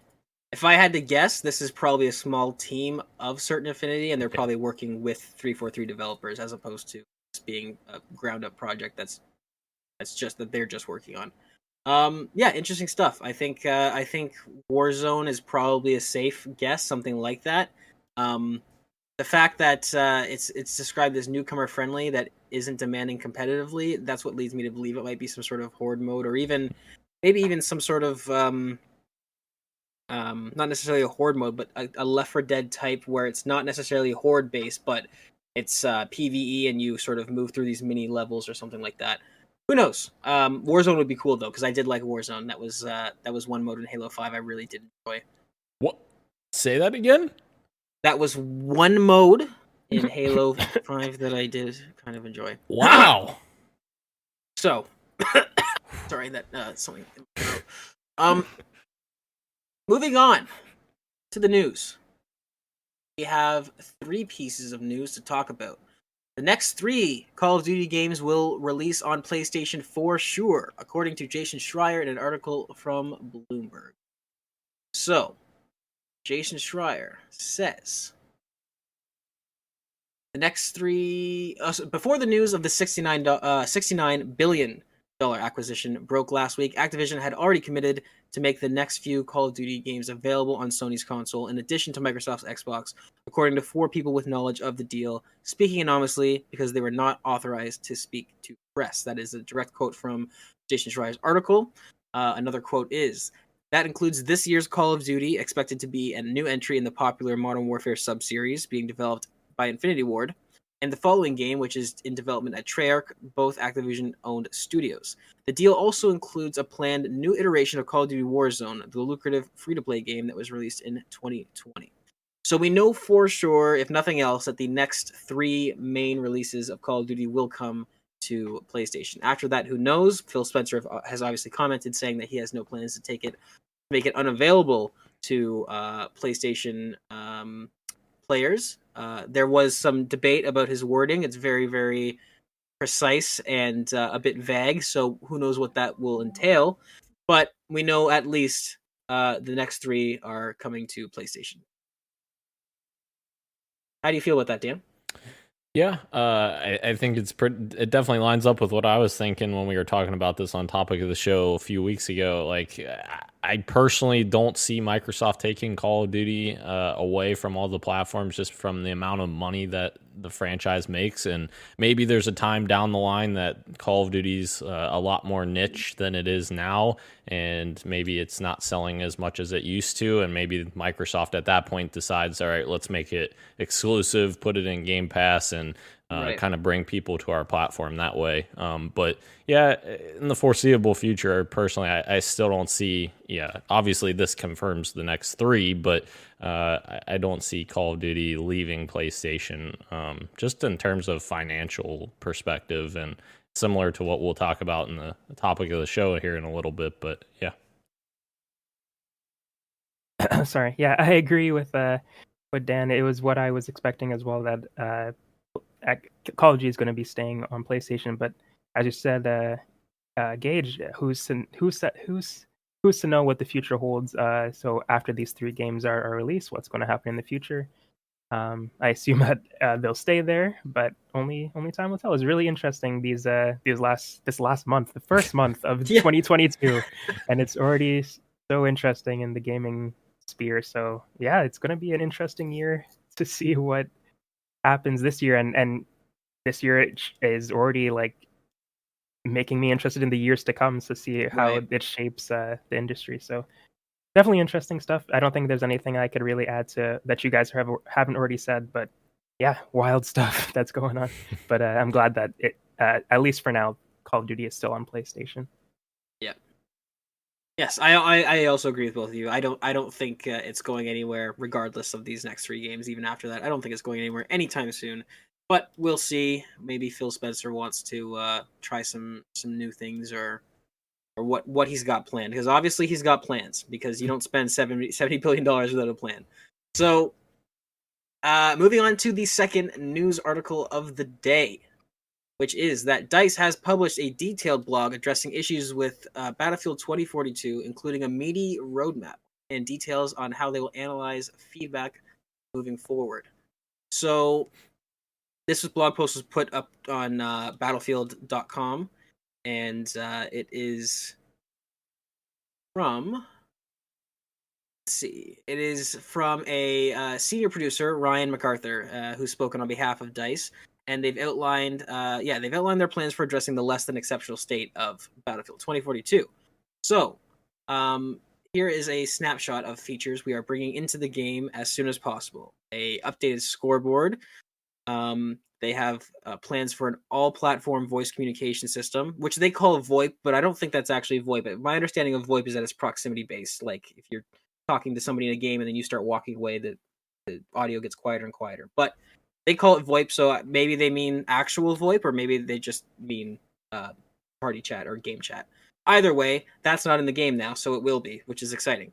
If I had to guess, this is probably a small team of Certain Affinity, and they're Okay. probably working with 343 developers as opposed to just being a ground up project that's just that they're just working on. Yeah, interesting stuff. I think Warzone is probably a safe guess, something like that. The fact that it's described as newcomer friendly, that isn't demanding competitively, that's what leads me to believe it might be some sort of horde mode, or even maybe even some sort of not necessarily a horde mode, but a Left 4 Dead type where it's not necessarily horde based, but it's PVE and you sort of move through these mini levels or something like that. Who knows? Warzone would be cool though, because I did like Warzone. That was one mode in Halo 5 I really did enjoy. What? Say that again? That was one mode in Halo 5 that I did kind of enjoy. Wow. So, sorry that something. Moving on to the news. We have 3 pieces of news to talk about. The next 3 Call of Duty games will release on PlayStation for sure, according to Jason Schreier in an article from Bloomberg. So, Jason Schreier says the next 3 before the news of the $69 billion acquisition broke last week, Activision had already committed to make the next few Call of Duty games available on Sony's console, in addition to Microsoft's Xbox, according to 4 people with knowledge of the deal, speaking anonymously because they were not authorized to speak to press. That is a direct quote from Jason Schreier's article. Another quote is, that includes this year's Call of Duty, expected to be a new entry in the popular Modern Warfare sub-series being developed by Infinity Ward, and the following game, which is in development at Treyarch, both Activision-owned studios. The deal also includes a planned new iteration of Call of Duty Warzone, the lucrative free-to-play game that was released in 2020. So we know for sure, if nothing else, that the next 3 main releases of Call of Duty will come to PlayStation. After that, who knows? Phil Spencer has obviously commented saying that he has no plans to make it unavailable to PlayStation players. There was some debate about his wording. It's very, very precise and a bit vague, so who knows what that will entail. But we know at least the next 3 are coming to PlayStation. How do you feel about that, Dan? Yeah, I think it definitely lines up with what I was thinking when we were talking about this on topic of the show a few weeks ago. Like, I personally don't see Microsoft taking Call of Duty away from all the platforms just from the amount of money that the franchise makes. And maybe there's a time down the line that Call of Duty's a lot more niche than it is now, and maybe it's not selling as much as it used to, and maybe Microsoft at that point decides, all right, let's make it exclusive, put it in Game Pass, and Right. kind of bring people to our platform that way. But yeah, in the foreseeable future, personally, I still don't see. Yeah, obviously this confirms the next 3, but I don't see Call of Duty leaving PlayStation, just in terms of financial perspective, and similar to what we'll talk about in the topic of the show here in a little bit. But yeah. Sorry. Yeah, I agree with Dan. It was what I was expecting as well, that Call of Duty is going to be staying on PlayStation. But as you said, Gage, who's to know what the future holds? So after these 3 games are released, what's going to happen in the future? I assume that they'll stay there, but only time will tell. It's really interesting this last month, the first month of Yeah. 2022, and it's already so interesting in the gaming sphere. So yeah, it's going to be an interesting year to see what happens this year, and this year is already like making me interested in the years to come to see how Right. it shapes the industry. So definitely interesting stuff. I don't think there's anything I could really add to that you guys haven't already said, but yeah, wild stuff that's going on. But I'm glad that it, at least for now, Call of Duty is still on PlayStation. Yeah. Yes, I also agree with both of you. I don't think it's going anywhere, regardless of these next 3 games. Even after that, I don't think it's going anywhere anytime soon. But we'll see. Maybe Phil Spencer wants to try some new things, or what he's got planned, because obviously he's got plans, because you don't spend $70 billion without a plan. So moving on to the second news article of the day, which is that DICE has published a detailed blog addressing issues with Battlefield 2042, including a meaty roadmap and details on how they will analyze feedback moving forward. So this blog post was put up on battlefield.com, and it is from, it is from a senior producer, Ryan MacArthur, who's spoken on behalf of DICE, and they've outlined their plans for addressing the less than exceptional state of Battlefield 2042. So, here is a snapshot of features we are bringing into the game as soon as possible. A updated scoreboard. They have plans for an all-platform voice communication system, which they call VoIP, but I don't think that's actually VoIP. My understanding of VoIP is that it's proximity-based. Like, if you're talking to somebody in a game and then you start walking away, the audio gets quieter and quieter. But they call it VoIP, so maybe they mean actual VoIP, or maybe they just mean party chat or game chat. Either way, that's not in the game now, so it will be, which is exciting.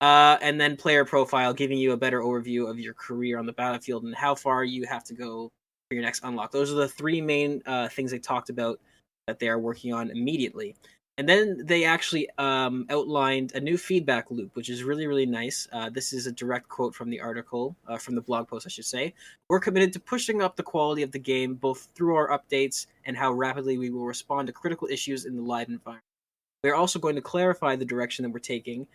And then player profile, giving you a better overview of your career on the battlefield and how far you have to go for your next unlock. Those are the 3 main things they talked about that they are working on immediately. And then they actually outlined a new feedback loop, which is really, really nice. This is a direct quote from the article, from the blog post, I should say. We're committed to pushing up the quality of the game, both through our updates and how rapidly we will respond to critical issues in the live environment. We're also going to clarify the direction that we're taking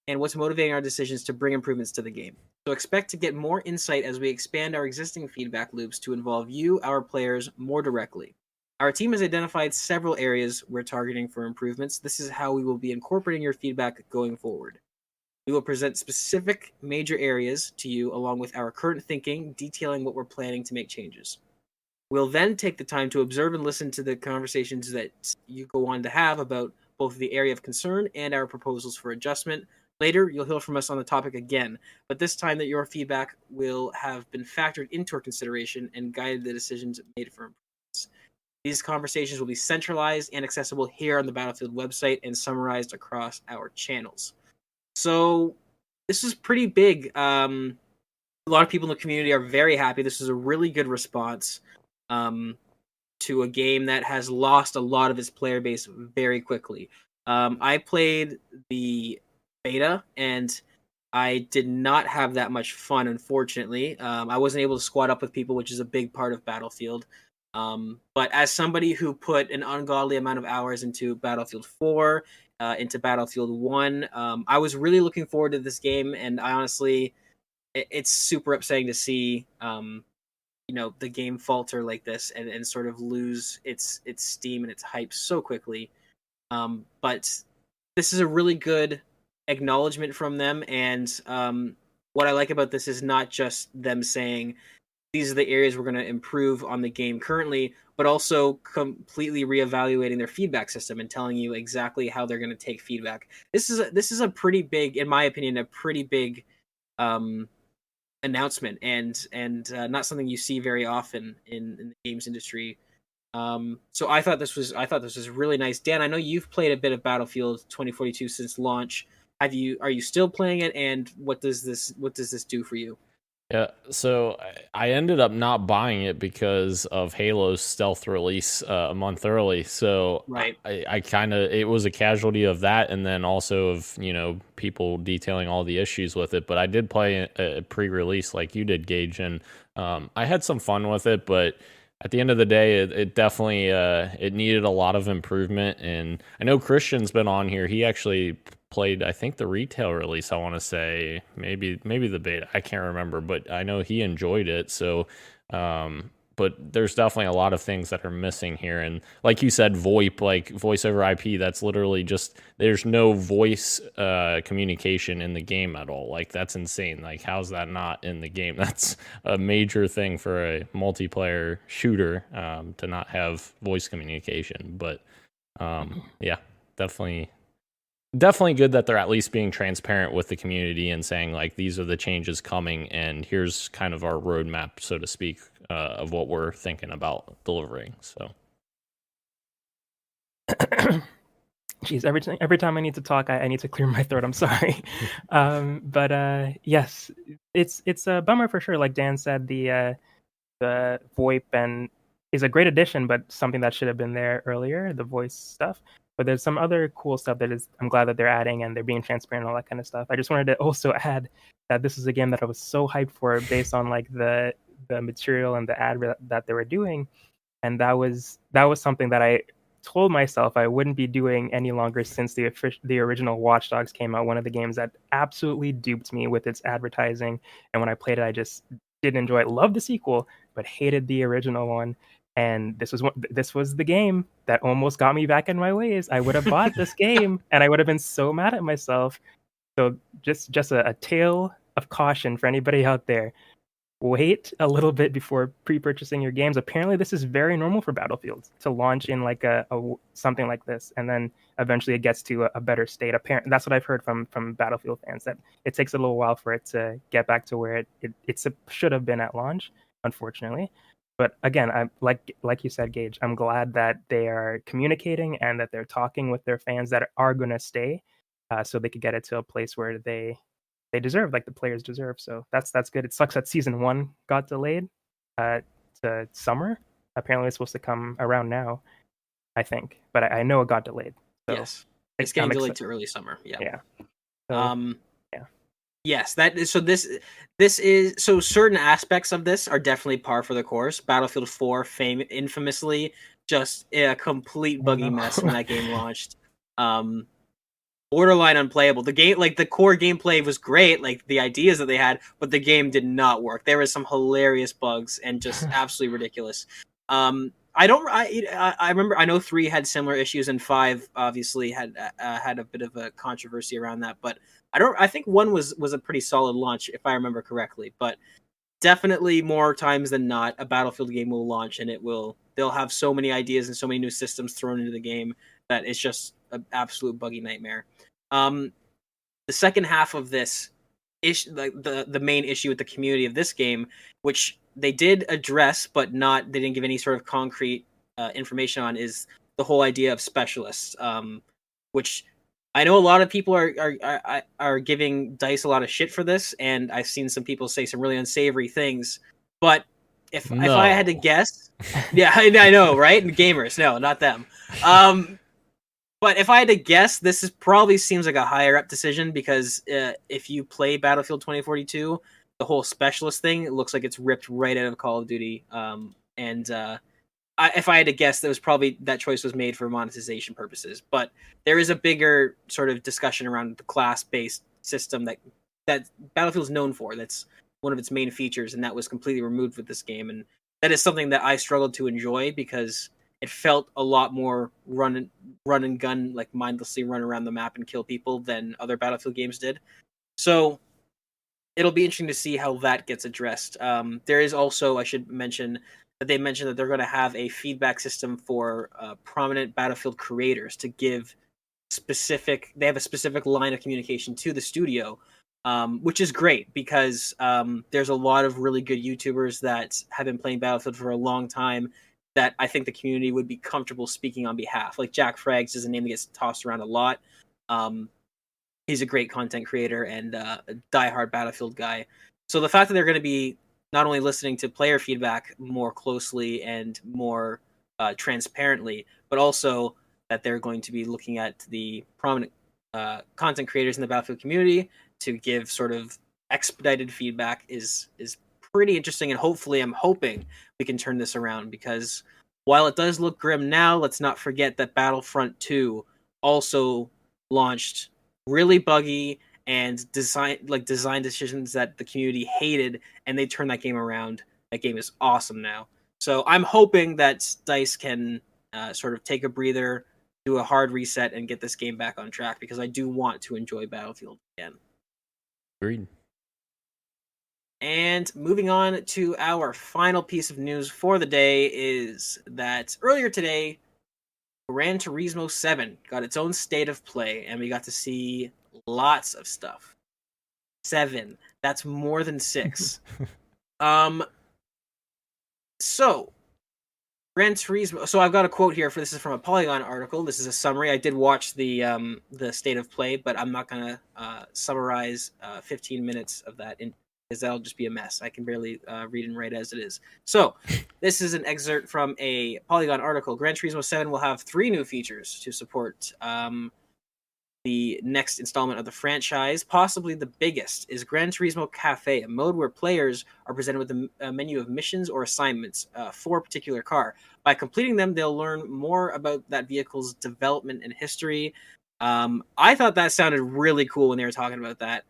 and what's motivating our decisions to bring improvements to the game. So expect to get more insight as we expand our existing feedback loops to involve you, our players, more directly. Our team has identified several areas we're targeting for improvements. This is how we will be incorporating your feedback going forward. We will present specific major areas to you along with our current thinking, detailing what we're planning to make changes. We'll then take the time to observe and listen to the conversations that you go on to have about both the area of concern and our proposals for adjustment. Later, you'll hear from us on the topic again, but this time that your feedback will have been factored into our consideration and guided the decisions made for improvements. These conversations will be centralized and accessible here on the Battlefield website and summarized across our channels. So this is pretty big. A lot of people in the community are very happy. This is a really good response to a game that has lost a lot of its player base very quickly. I played the beta, and I did not have that much fun, unfortunately. I wasn't able to squad up with people, which is a big part of Battlefield. But as somebody who put an ungodly amount of hours into Battlefield 4, into Battlefield 1, I was really looking forward to this game, and I honestly, it's super upsetting to see the game falter like this and sort of lose its steam and its hype so quickly. But this is a really good acknowledgement from them, and what I like about this is not just them saying these are the areas we're going to improve on the game currently, but also completely reevaluating their feedback system and telling you exactly how they're going to take feedback. This is a pretty big, in my opinion, a pretty big announcement, and not something you see very often in the games industry. So I thought this was really nice. Dan, I know you've played a bit of Battlefield 2042 since launch. Are you still playing it, and what does this do for you? Yeah, so I ended up not buying it because of Halo's stealth release a month early. So right. I kind of, it was a casualty of that, and then also of people detailing all the issues with it. But I did play a pre-release like you did, Gage, and I had some fun with it. But at the end of the day, it definitely it needed a lot of improvement. And I know Christian's been on here. He actually played, I think, the retail release. I want to say maybe the beta. I can't remember, but I know he enjoyed it. So, but there's definitely a lot of things that are missing here. And like you said, VoIP, like voice over IP, that's literally just, there's no voice communication in the game at all. Like, that's insane. Like, how's that not in the game? That's a major thing for a multiplayer shooter, to not have voice communication. But yeah, definitely definitely good that they're at least being transparent with the community and saying like these are the changes coming and here's kind of our roadmap, so to speak, of what we're thinking about delivering. So Jeez, every time I need to talk, I need to clear my throat. I'm sorry, but yes, it's a bummer for sure. Like Dan said, the VoIP and is a great addition, but something that should have been there earlier. The voice stuff, but there's some other cool stuff that is. I'm glad that they're adding and they're being transparent and all that kind of stuff. I just wanted to also add that this is a game that I was so hyped for based on like the material and the that they were doing, and that was something that I told myself I wouldn't be doing any longer since the original Watch Dogs came out. One of the games that absolutely duped me with its advertising, and when I played it, I just didn't enjoy it. Loved the sequel, but hated the original one. And this was the game that almost got me back in my ways. I would have bought this game, and I would have been so mad at myself. So just a tale of caution for anybody out there. Wait a little bit before pre-purchasing your games. Apparently, this is very normal for Battlefield to launch in like a something like this, and then eventually it gets to a better state. Apparently, that's what I've heard from Battlefield fans, that it takes a little while for it to get back to where it should have been at launch, unfortunately. But again, I'm like you said, Gage, I'm glad that they are communicating and that they're talking with their fans that are going to stay, so they could get it to a place where they deserve, like the players deserve. So that's good. It sucks that season 1 got delayed to summer. Apparently, it's supposed to come around now, I think, but I know it got delayed. So yes, it's getting delayed to early summer. Yeah. Yeah. So, yeah. Yes, that is so. This is so. Certain aspects of this are definitely par for the course. Battlefield 4, infamously, just a complete buggy mess when that game launched. Borderline unplayable. The game, like the core gameplay was great, like the ideas that they had, but the game did not work. There was some hilarious bugs and just absolutely ridiculous. I remember, I know 3 had similar issues and 5 obviously had a bit of a controversy around that, but I think 1 was a pretty solid launch if I remember correctly. But definitely more times than not, a Battlefield game will launch and they'll have so many ideas and so many new systems thrown into the game that it's just an absolute buggy nightmare. The second half of this issue, like the main issue with the community of this game, which they did address, but they didn't give any sort of concrete information on, is the whole idea of specialists, which I know a lot of people are giving DICE a lot of shit for this, and I've seen some people say some really unsavory things. But if I had to guess, yeah, I know, right? And gamers, no, not them. But if I had to guess, this probably seems like a higher up decision, because if you play Battlefield 2042, the whole specialist thing, it looks like it's ripped right out of Call of Duty. If I had to guess, that choice was made for monetization purposes. But there is a bigger sort of discussion around the class-based system that Battlefield's known for. That's one of its main features, and that was completely removed with this game. And that is something that I struggled to enjoy, because it felt a lot more run and gun, like mindlessly run around the map and kill people, than other Battlefield games did. So it'll be interesting to see how that gets addressed. There is also, I should mention, that they mentioned that they're going to have a feedback system for prominent Battlefield creators to give they have a specific line of communication to the studio, which is great, because there's a lot of really good YouTubers that have been playing Battlefield for a long time that I think the community would be comfortable speaking on behalf. Like Jack Frags is a name that gets tossed around a lot. He's a great content creator and a diehard Battlefield guy. So the fact that they're going to be not only listening to player feedback more closely and more transparently, but also that they're going to be looking at the prominent content creators in the Battlefield community to give sort of expedited feedback is pretty interesting. And hopefully, I'm hoping we can turn this around, because while it does look grim now, let's not forget that Battlefront 2 also launched really buggy and design decisions that the community hated, and they turned that game around. That game is awesome now. So I'm hoping that DICE can sort of take a breather, do a hard reset, and get this game back on track, because I do want to enjoy Battlefield again. Agreed. And moving on to our final piece of news for the day is that earlier today, Gran Turismo 7 got its own state of play, and we got to see lots of stuff. 7. That's more than 6. So, Gran Turismo. So I've got a quote here. This is from a Polygon article. This is a summary. I did watch the state of play, but I'm not gonna summarize 15 minutes of that because that'll just be a mess. I can barely read and write as it is. So this is an excerpt from a Polygon article. Gran Turismo 7 will have 3 new features to support the next installment of the franchise. Possibly the biggest is Gran Turismo Cafe, a mode where players are presented with a menu of missions or assignments for a particular car. By completing them, they'll learn more about that vehicle's development and history. I thought that sounded really cool when they were talking about that.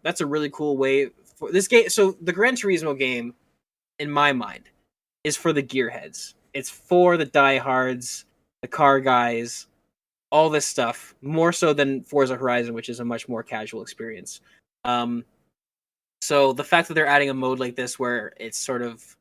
That's a really cool way for this game. So the Gran Turismo game, in my mind, is for the gearheads. It's for the diehards, the car guys, all this stuff, more so than Forza Horizon, which is a much more casual experience. So the fact that they're adding a mode like this where it's sort of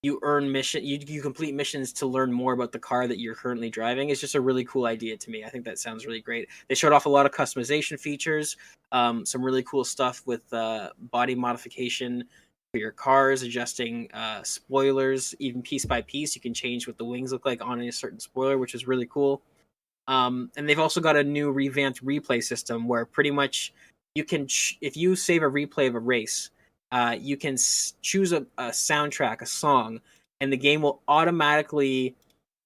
you earn you complete missions to learn more about the car that you're currently driving is just a really cool idea to me. I think that sounds really great. They showed off a lot of customization features, some really cool stuff with body modification for your cars, adjusting spoilers, even piece by piece. You can change what the wings look like on a certain spoiler, which is really cool. And they've also got a new revamped replay system where pretty much you can, if you save a replay of a race, you can choose a soundtrack, a song, and the game will automatically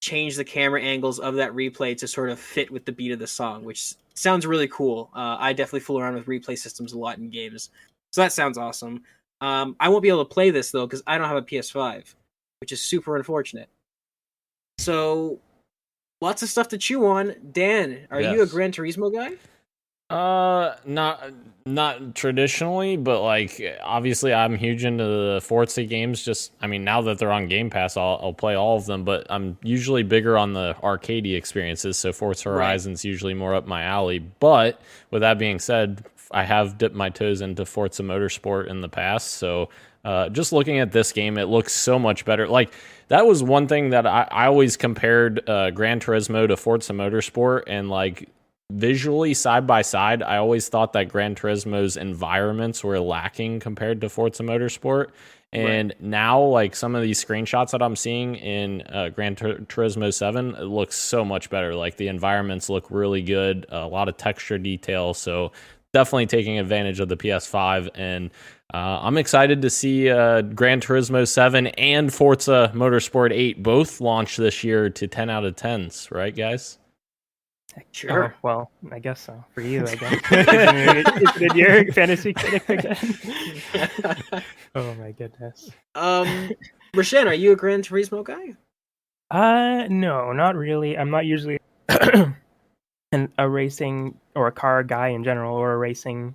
change the camera angles of that replay to sort of fit with the beat of the song, which sounds really cool. I definitely fool around with replay systems a lot in games. So that sounds awesome. I won't be able to play this, though, because I don't have a PS5, which is super unfortunate. So, lots of stuff to chew on. Dan, are you a Gran Turismo guy? Not traditionally, but like obviously I'm huge into the Forza games. Just I mean, now that they're on Game Pass, I'll play all of them. But I'm usually bigger on the arcadey experiences. So Forza Horizon's usually more up my alley. But with that being said, I have dipped my toes into Forza Motorsport in the past. So just looking at this game, it looks so much better. Like that was one thing that I always compared Gran Turismo to Forza Motorsport, and like visually side by side, I always thought that Gran Turismo's environments were lacking compared to Forza Motorsport. And now, like some of these screenshots that I'm seeing in Gran Turismo 7, it looks so much better. Like the environments look really good, a lot of texture detail. So definitely taking advantage of the PS5. And I'm excited to see Gran Turismo 7 and Forza Motorsport 8 both launch this year to 10 out of 10s, right, guys? Sure. Oh, well, I guess so. For you, I guess. Did your fantasy critic again? Oh my goodness. Rashan, are you a Gran Turismo guy? No, not really. I'm not usually a racing or a car guy in general, or a racing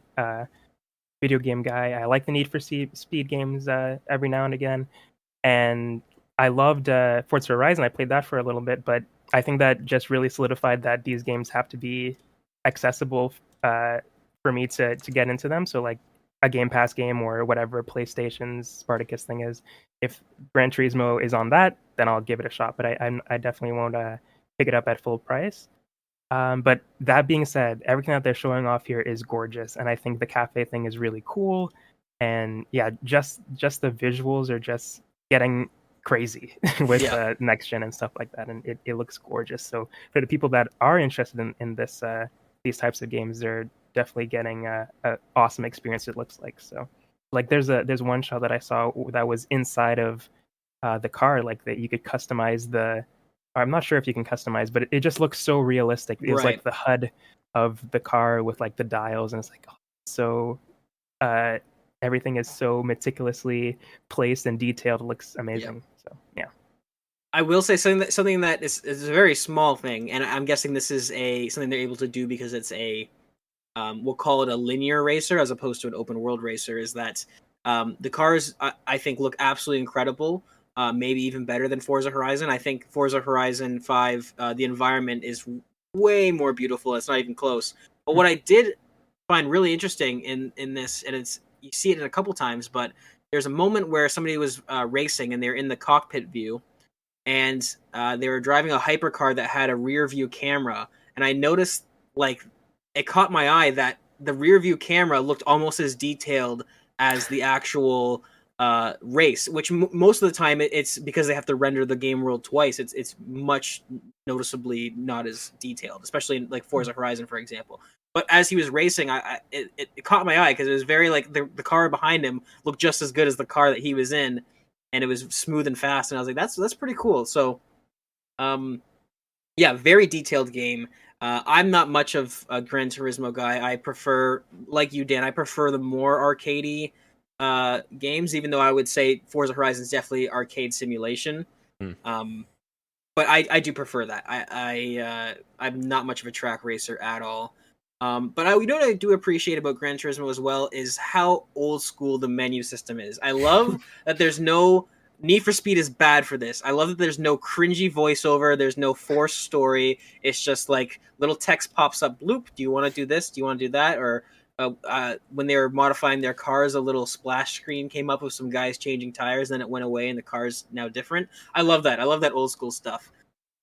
video game guy. I like the Need for Speed games every now and again, and I loved Forza Horizon. I played that for a little bit, but I think that just really solidified that these games have to be accessible for me to get into them. So like a Game Pass game or whatever PlayStation's Spartacus thing is, if Gran Turismo is on that, then I'll give it a shot. But I definitely won't pick it up at full price. But that being said, everything that they're showing off here is gorgeous, and I think the cafe thing is really cool. And yeah, just the visuals are just getting crazy with next gen and stuff like that, and it looks gorgeous. So for the people that are interested in this these types of games, they're definitely getting a awesome experience, it looks like. So like there's one shot that I saw that was inside of the car, like that you could customize the, I'm not sure if you can customize, but it just looks so realistic. It was like the HUD of the car with like the dials, and it's like so everything is so meticulously placed and detailed. It looks amazing. So yeah, I will say something that is a very small thing, and I'm guessing this is something they're able to do because it's a we'll call it a linear racer as opposed to an open world racer. Is that the cars I think look absolutely incredible, maybe even better than Forza Horizon. I think Forza Horizon 5, the environment is way more beautiful. It's not even close. But what I did find really interesting in this, and it's, you see it in a couple times, but there's a moment where somebody was racing and they're in the cockpit view, and they were driving a hypercar that had a rear view camera, and I noticed like it caught my eye that the rear view camera looked almost as detailed as the actual race, which most of the time it's because they have to render the game world twice. It's much noticeably not as detailed, especially in like Forza Horizon, for example. But as he was racing, it caught my eye because it was very like the car behind him looked just as good as the car that he was in, and it was smooth and fast. And I was like, that's pretty cool. So, yeah, very detailed game. I'm not much of a Gran Turismo guy. I prefer, like you, Dan, I prefer the more arcadey games, even though I would say Forza Horizon is definitely arcade simulation. But I do prefer that. I'm not much of a track racer at all. But you know what I do appreciate about Gran Turismo as well is how old school the menu system is. I love that there's no Need for Speed is bad for this. I love that there's no cringy voiceover. There's no forced story. It's just like little text pops up. Bloop. Do you want to do this? Do you want to do that? Or when they were modifying their cars, a little splash screen came up with some guys changing tires. Then it went away, and the car's now different. I love that. I love that old school stuff.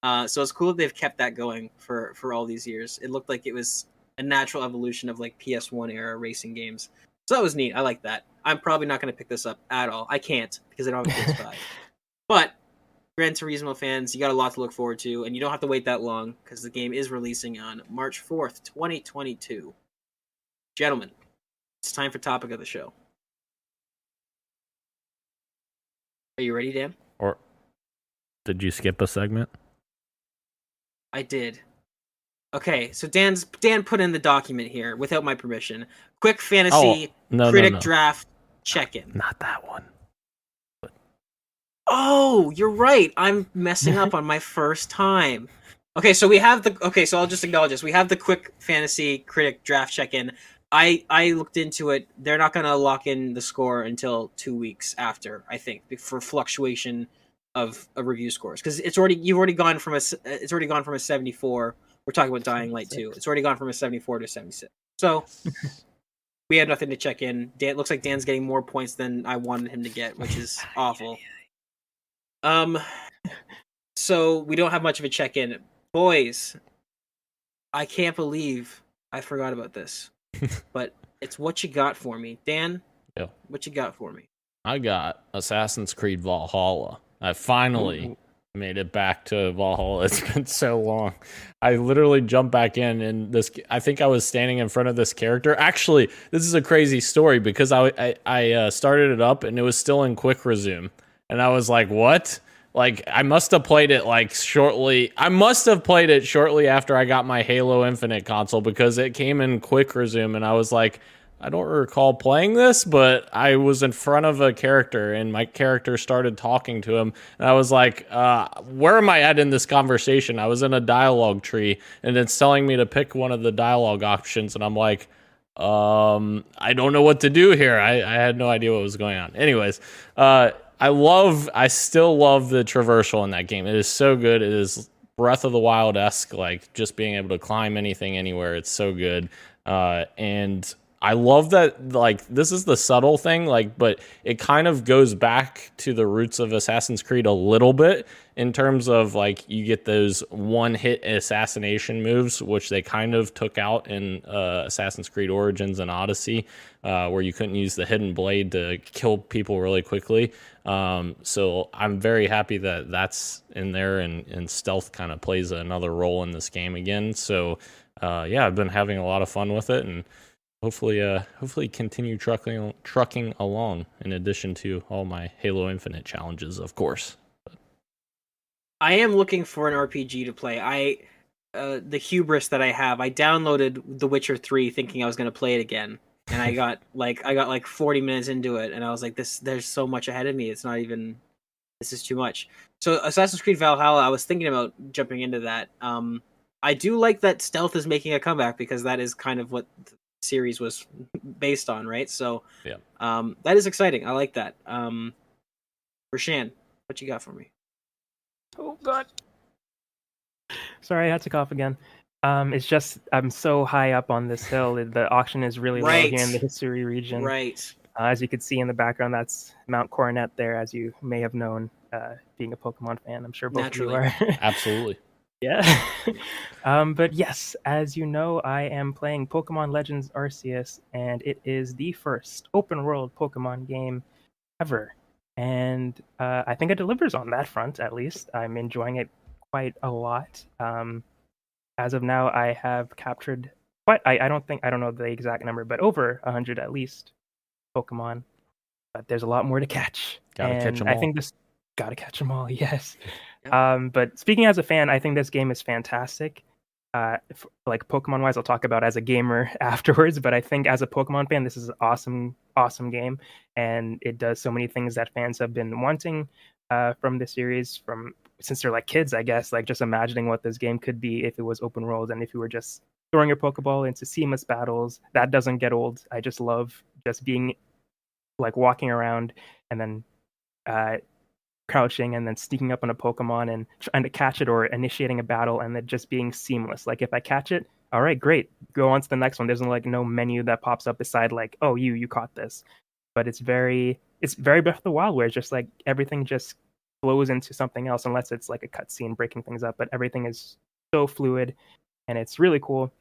So it's cool that they've kept that going for all these years. It looked like it was a natural evolution of like PS1 era racing games. So that was neat. I like that. I'm probably not going to pick this up at all. I can't because I don't have a PS5. But Gran Turismo fans, you got a lot to look forward to, and you don't have to wait that long because the game is releasing on March 4th, 2022. Gentlemen, it's time for topic of the show. Are you ready, Dan? Or did you skip a segment? I did. Okay, so Dan put in the document here without my permission. Quick fantasy critic draft check-in. Not that one. Oh, you're right. I'm messing up on my first time. Okay, so so I'll just acknowledge this. We have the quick fantasy critic draft check-in. I looked into it. They're not going to lock in the score until 2 weeks after, I think, for fluctuation of review scores, because it's already gone from a 74. We're talking about Dying Light 2. It's already gone from a 74 to 76. So we had nothing to check in. Dan, looks like Dan's getting more points than I wanted him to get, which is awful. So we don't have much of a check in. Boys, I can't believe I forgot about this. But it's what you got for me. Dan, yeah. What you got for me? I got Assassin's Creed Valhalla. I finally made it back to Valhalla. It's been so long. I literally jumped back in, and I think I was standing in front of this character. Actually, this is a crazy story because I started it up and it was still in quick resume, and I was like, what? Like, I must have played it shortly after I got my Halo Infinite console, because it came in quick resume, and I was like, I don't recall playing this, but I was in front of a character and my character started talking to him. And I was like, where am I at in this conversation? I was in a dialogue tree and it's telling me to pick one of the dialogue options. And I'm like, I don't know what to do here. I had no idea what was going on. Anyways, I still love the traversal in that game. It is so good. It is Breath of the Wild-esque, like just being able to climb anything, anywhere. It's so good. And I love that, like, this is the subtle thing, like, but it kind of goes back to the roots of Assassin's Creed a little bit in terms of, like, you get those one-hit assassination moves, which they kind of took out in Assassin's Creed Origins and Odyssey, where you couldn't use the hidden blade to kill people really quickly. So I'm very happy that that's in there, and stealth kind of plays another role in this game again. So, yeah, I've been having a lot of fun with it, and hopefully continue trucking along, in addition to all my Halo Infinite challenges, of course. I am looking for an RPG to play. The hubris that I have, I downloaded The Witcher 3 thinking I was going to play it again, and I got like 40 minutes into it, and I was like, there's so much ahead of me. It's not even, this is too much. So Assassin's Creed Valhalla, I was thinking about jumping into that. I do like that stealth is making a comeback, because that is kind of what series was based on, right? So yeah, that is exciting. I like that. Rashan, what you got for me? Oh god, sorry, I had to cough again. It's just I'm so high up on this hill. The auction is really low here in the Hisui region. Right. As you can see in the background, that's Mount Coronet there, as you may have known, being a Pokemon fan. I'm sure both Naturally. of you are. Absolutely. Yeah. But yes, as you know, I am playing Pokemon Legends Arceus, and it is the first open world Pokemon game ever. And I think it delivers on that front, at least. I'm enjoying it quite a lot. As of now, I have captured quite, I don't know the exact number, but over 100 at least Pokemon. But there's a lot more to catch. Gotta catch And 'em I all. think this, gotta catch them all, yes. Yeah. But speaking as a fan, I think this game is fantastic. Like Pokemon wise, I'll talk about as a gamer afterwards. But I think as a Pokemon fan, this is an awesome, awesome game, and it does so many things that fans have been wanting from the series from since they're like kids, I guess. Like just imagining what this game could be if it was open world and if you were just throwing your Pokeball into seamless battles. That doesn't get old. I just love just being like walking around and then uh, crouching and then sneaking up on a Pokemon and trying to catch it or initiating a battle and then just being seamless. Like if I catch it, all right, great, go on to the next one. There's like no menu that pops up beside like, oh, you caught this. But it's very Breath of the Wild where it's just like everything just flows into something else unless it's like a cutscene breaking things up. But everything is so fluid and it's really cool.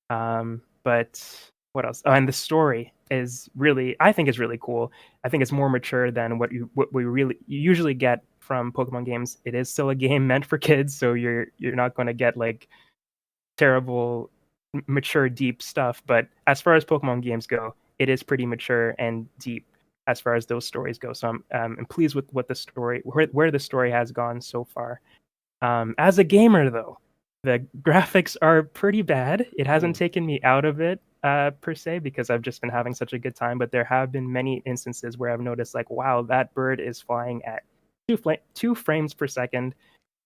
But what else? Oh, and the story is really, I think, is really cool. I think it's more mature than what we really you usually get from Pokemon games. It is still a game meant for kids, so you're not going to get like terrible, mature, deep stuff. But as far as Pokemon games go, it is pretty mature and deep as far as those stories go. So I'm pleased with what the story where the story has gone so far. As a gamer, though, the graphics are pretty bad. It hasn't taken me out of it per se because I've just been having such a good time. But there have been many instances where I've noticed, like, wow, that bird is flying at 2 frames per second.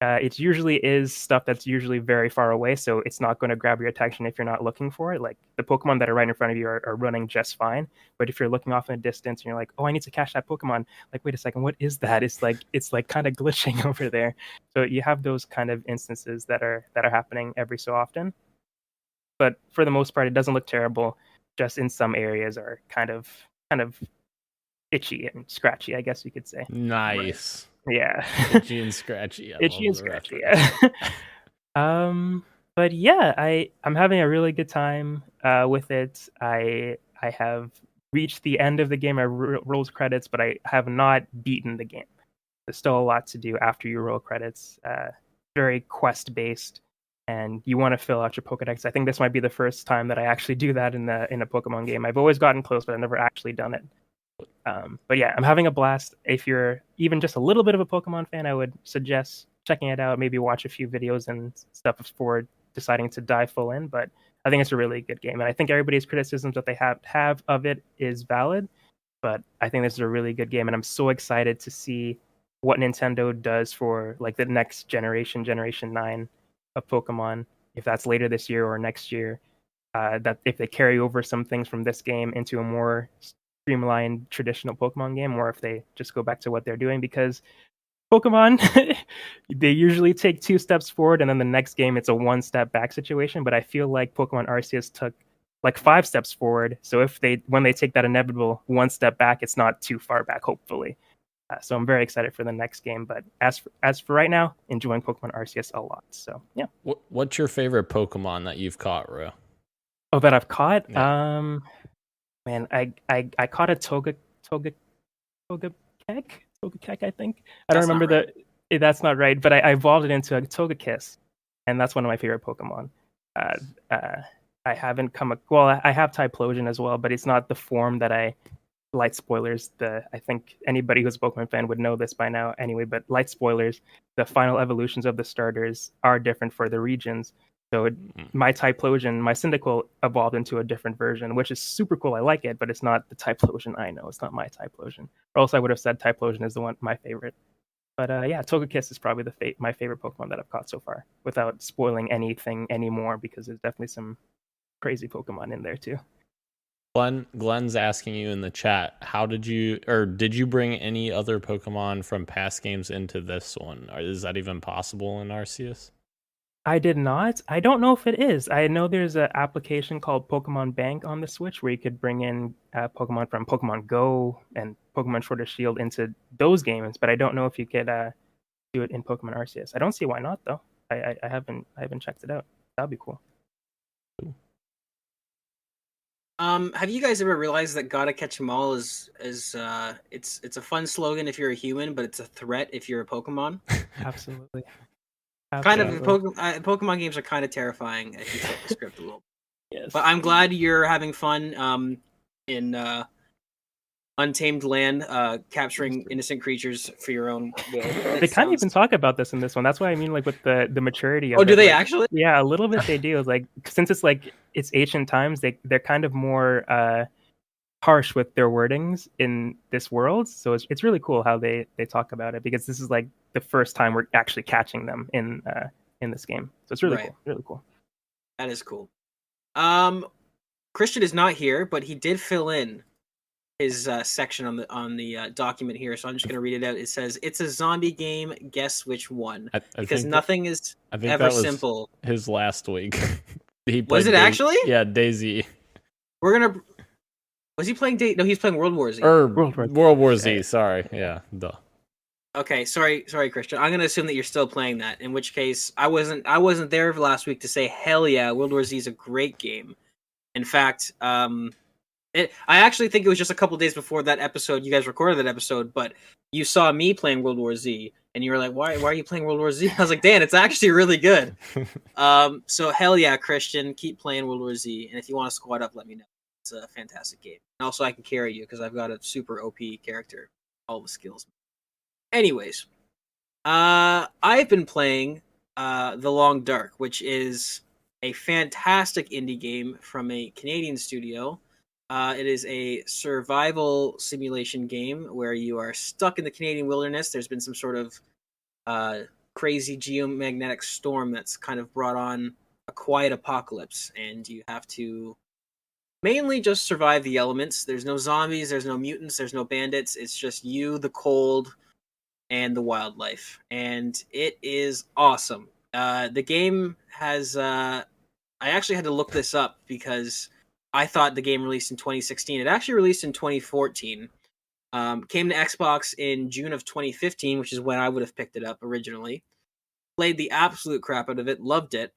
It usually is stuff that's usually very far away, so it's not going to grab your attention if you're not looking for it. Like the Pokemon that are right in front of you are running just fine, but if you're looking off in the distance and you're like, "Oh, I need to catch that Pokemon," like, wait a second, what is that? It's like kind of glitching over there. So you have those kind of instances that are happening every so often. But for the most part, it doesn't look terrible. Just in some areas are kind of itchy and scratchy, I guess you could say. Nice. Yeah. Itchy and scratchy. I Itchy love and the scratchy, reference. yeah. But yeah, I'm having a really good time with it. I have reached the end of the game. I rolled credits, but I have not beaten the game. There's still a lot to do after you roll credits. Very quest based, and you want to fill out your Pokedex. I think this might be the first time that I actually do that in a Pokemon game. I've always gotten close, but I've never actually done it. But yeah, I'm having a blast. If you're even just a little bit of a Pokemon fan, I would suggest checking it out. Maybe watch a few videos and stuff before deciding to dive full in. But I think it's a really good game, and I think everybody's criticisms that they have of it is valid. But I think this is a really good game, and I'm so excited to see what Nintendo does for like the next generation, Generation 9 of Pokemon, if that's later this year or next year. That if they carry over some things from this game into a more streamlined traditional Pokemon game, or if they just go back to what they're doing, because Pokemon they usually take 2 steps forward and then the next game it's a 1 step back situation. But I feel like Pokemon Arceus took like 5 steps forward. So if when they take that inevitable 1 step back, it's not too far back, hopefully. So I'm very excited for the next game. But as for right now, enjoying Pokemon Arceus a lot. So yeah. What's your favorite Pokemon that you've caught, Ro? Oh, that I've caught. Yeah. Man, I caught a Togekek, I think. I don't That's not remember that's not right, but I evolved it into a Togekiss, and that's one of my favorite Pokemon. I haven't I have Typhlosion as well, but it's not the form that I light spoilers. I think anybody who's a Pokemon fan would know this by now anyway, but light spoilers, the final evolutions of the starters are different for the regions. So my Typhlosion, my Cyndaquil evolved into a different version, which is super cool. I like it, but it's not the Typhlosion I know. It's not my Typhlosion. Or else I would have said Typhlosion is my favorite. But yeah, Togekiss is probably my favorite Pokemon that I've caught so far, without spoiling anything anymore, because there's definitely some crazy Pokemon in there too. Glenn's asking you in the chat, did you bring any other Pokemon from past games into this one? Or is that even possible in Arceus? I did not. I don't know if it is. I know there's an application called Pokemon Bank on the Switch where you could bring in Pokemon from Pokemon Go and Pokemon Sword or Shield into those games, but I don't know if you could do it in Pokemon Arceus. I don't see why not though. I haven't checked it out. That'd be cool. Have you guys ever realized that "Gotta catch 'em all" is it's a fun slogan if you're a human, but it's a threat if you're a Pokemon? Absolutely. Kind of Absolutely. Pokemon games are kind of terrifying if you flip the script a little. Yes. But I'm glad you're having fun in Untamed Land, capturing innocent creatures for your own will. They kind of even talk about this in this one. That's what I mean, like with the maturity of Oh, it. do they Like, actually? yeah, a little bit they do. Like since it's like it's ancient times, they're kind of more harsh with their wordings in this world. So it's really cool how they talk about it because this is like the first time we're actually catching them in this game. So it's really Right. cool. Really cool. That is cool. Christian is not here, but he did fill in his section on the document here, so I'm just gonna read it out. It says, "It's a zombie game. Guess which one?" I Because think nothing is I think ever that was simple. his last week. He Was played it actually? Yeah, DayZ. We're gonna. Was he playing No, he's playing World War Z. Or World War Z. Z, sorry. Yeah, duh. Okay, sorry, Christian. I'm gonna assume that you're still playing that. In which case, I wasn't there last week to say hell yeah, World War Z is a great game. In fact, I actually think it was just a couple days before that episode. You guys recorded that episode, but you saw me playing World War Z, and you were like, "Why are you playing World War Z?" I was like, "Dan, it's actually really good." So hell yeah, Christian, keep playing World War Z, and if you want to squad up, let me know. It's a fantastic game. And also, I can carry you because I've got a super OP character, all the skills. Anyways, I've been playing The Long Dark, which is a fantastic indie game from a Canadian studio. It is a survival simulation game where you are stuck in the Canadian wilderness. There's been some sort of crazy geomagnetic storm that's kind of brought on a quiet apocalypse, and you have to mainly just survive the elements. There's no zombies, there's no mutants, there's no bandits. It's just you, the cold, and the wildlife, and it is awesome. The game has. I actually had to look this up because I thought the game released in 2016. It actually released in 2014. Came to Xbox in June of 2015, which is when I would have picked it up originally. Played the absolute crap out of it, loved it,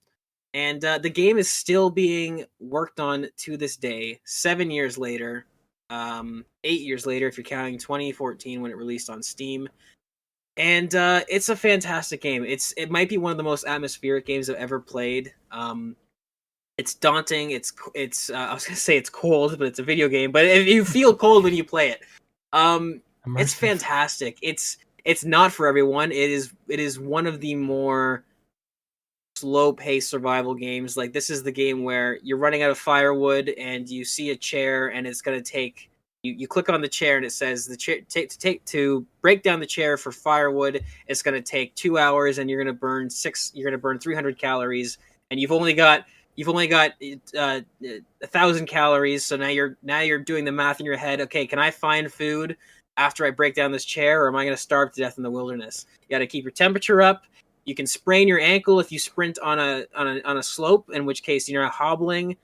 and the game is still being worked on to this day. 7 years later, 8 years later, if you're counting 2014 when it released on Steam. And it's a fantastic game. It might be one of the most atmospheric games I've ever played. It's daunting. It's I was gonna say it's cold, but it's a video game. But if you feel cold when you play it, it's Immersive. fantastic. It's not for everyone. It is one of the more slow paced survival games. Like this is the game where you're running out of firewood and you see a chair and it's gonna take you click on the chair and it says the chair to break down the chair for firewood. It's going to take 2 hours and you're going to burn 300 calories, and you've only got 1,000 calories. So now you're doing the math in your head. Okay, can I find food after I break down this chair, or am I going to starve to death in the wilderness? You got to keep your temperature up. You can sprain your ankle if you sprint on a slope, in which case you're not hobbling.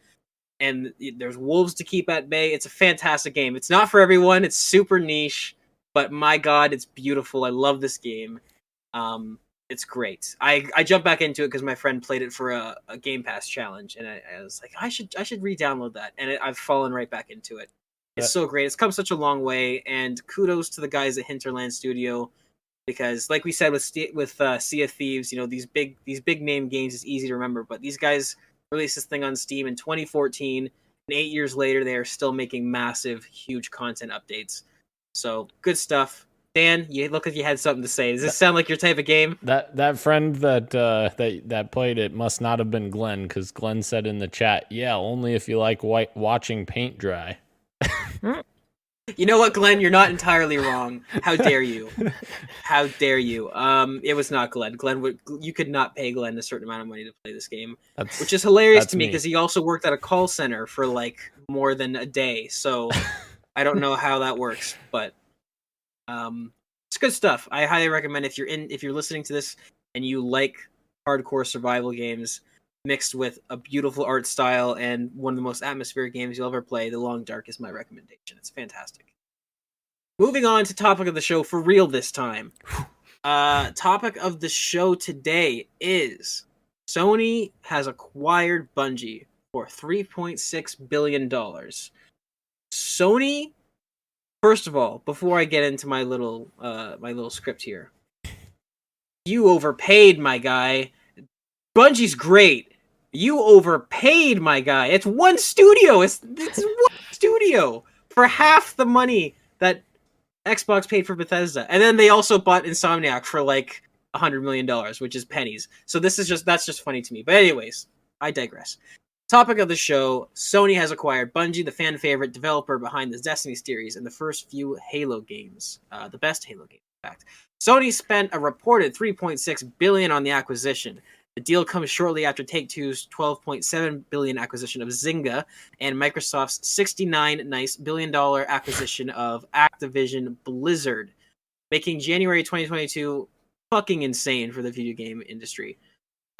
And there's wolves to keep at bay. It's a fantastic game. It's not for everyone. It's super niche, but my god, it's beautiful. I love this game. It's great. I jumped back into it because my friend played it for a Game Pass challenge, and I was like, I should re-download that, and I've fallen right back into it. It's so great. It's come such a long way, and kudos to the guys at Hinterland Studio, because like we said with Sea of Thieves, these big name games is easy to remember, but these guys released this thing on Steam in 2014, and 8 years later, they are still making massive, huge content updates. So good stuff. Dan, you look like you had something to say. Does this sound like your type of game? That friend that played it must not have been Glenn, because Glenn said in the chat, "Yeah, only if you like watching paint dry." You know what, Glenn? You're not entirely wrong. How dare you? How dare you? It was not Glenn. You could not pay Glenn a certain amount of money to play this game, which is hilarious to me because he also worked at a call center for like more than a day. So I don't know how that works, but it's good stuff. I highly recommend if you're listening to this and you like hardcore survival games mixed with a beautiful art style and one of the most atmospheric games you'll ever play. The Long Dark is my recommendation. It's fantastic. Moving on to topic of the show for real this time. Topic of the show today is Sony has acquired Bungie for $3.6 billion. Sony, first of all, before I get into my little script here, you overpaid, my guy. Bungie's great. You overpaid, my guy. It's one studio. It's one studio for half the money that Xbox paid for Bethesda, and then they also bought Insomniac for like $100 million, which is pennies. So that's just funny to me. But anyways, I digress. Topic of the show: Sony has acquired Bungie, the fan favorite developer behind the Destiny series and the first few Halo games, the best Halo games, in fact. Sony spent a reported $3.6 billion on the acquisition. The deal comes shortly after Take-Two's $12.7 billion acquisition of Zynga and Microsoft's $69 billion acquisition of Activision Blizzard, making January 2022 fucking insane for the video game industry.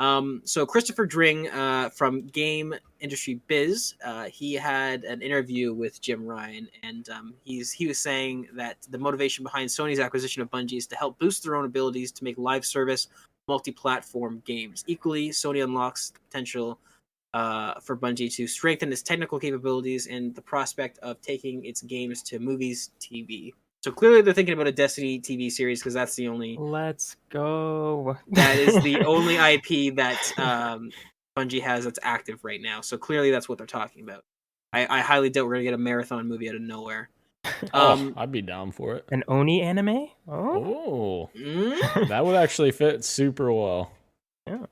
So Christopher Dring from Game Industry Biz, he had an interview with Jim Ryan, and he was saying that the motivation behind Sony's acquisition of Bungie is to help boost their own abilities to make live service multi-platform games. Equally, Sony unlocks the potential for Bungie to strengthen its technical capabilities and the prospect of taking its games to movies, TV. So clearly they're thinking about a Destiny TV series because that's the only... Let's go. That is the only IP that Bungie has that's active right now. So clearly that's what they're talking about. I highly doubt we're going to get a marathon movie out of nowhere. I'd be down for it. An Oni anime? Oh. That would actually fit super well. Yeah.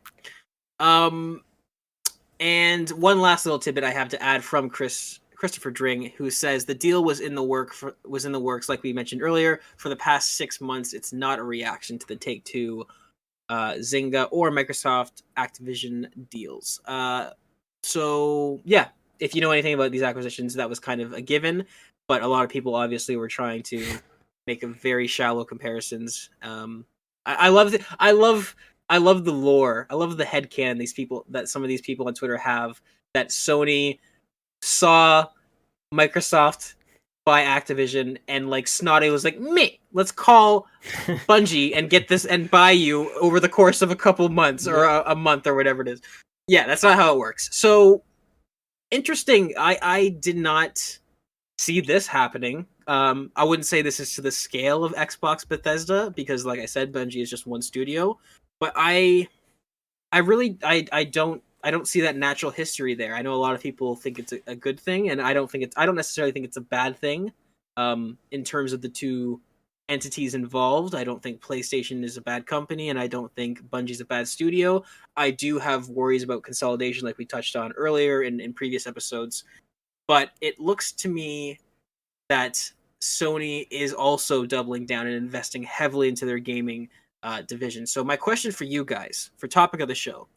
And one last little tidbit I have to add from Christopher Dring, who says the deal was in the works, like we mentioned earlier, for the past 6 months. It's not a reaction to the Take-Two, Zynga, or Microsoft Activision deals. So yeah, if you know anything about these acquisitions, that was kind of a given. But a lot of people obviously were trying to make a very shallow comparisons. I love the lore. I love the headcanon that some of these people on Twitter have, that Sony saw Microsoft buy Activision and like snotty was like, "Me, let's call Bungie and get this and buy you over the course of a couple months or a month or whatever it is." Yeah, that's not how it works. So interesting. I did not see this happening. I wouldn't say this is to the scale of Xbox Bethesda because, like I said, Bungie is just one studio. But I don't see that natural history there. I know a lot of people think it's a good thing, and I don't necessarily think it's a bad thing. In terms of the two entities involved, I don't think PlayStation is a bad company, and I don't think Bungie's a bad studio. I do have worries about consolidation, like we touched on earlier in previous episodes. But it looks to me that Sony is also doubling down and investing heavily into their gaming division. So my question for you guys, for topic of the show,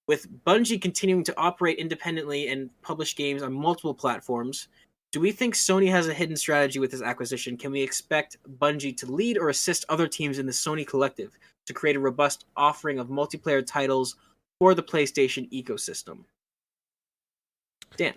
with Bungie continuing to operate independently and publish games on multiple platforms, do we think Sony has a hidden strategy with this acquisition? Can we expect Bungie to lead or assist other teams in the Sony collective to create a robust offering of multiplayer titles for the PlayStation ecosystem? Dan.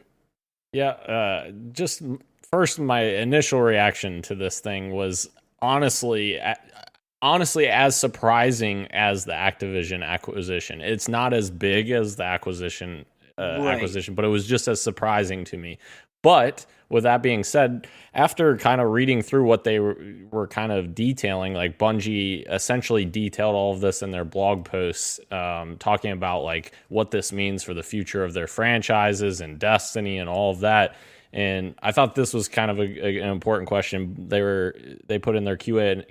Yeah, just first, my initial reaction to this thing was honestly as surprising as the Activision acquisition. It's not as big as the acquisition, but it was just as surprising to me. But with that being said, after kind of reading through what they were kind of detailing, like Bungie essentially detailed all of this in their blog posts, talking about like what this means for the future of their franchises and Destiny and all of that. And I thought this was kind of an important question. They put in their Q&A,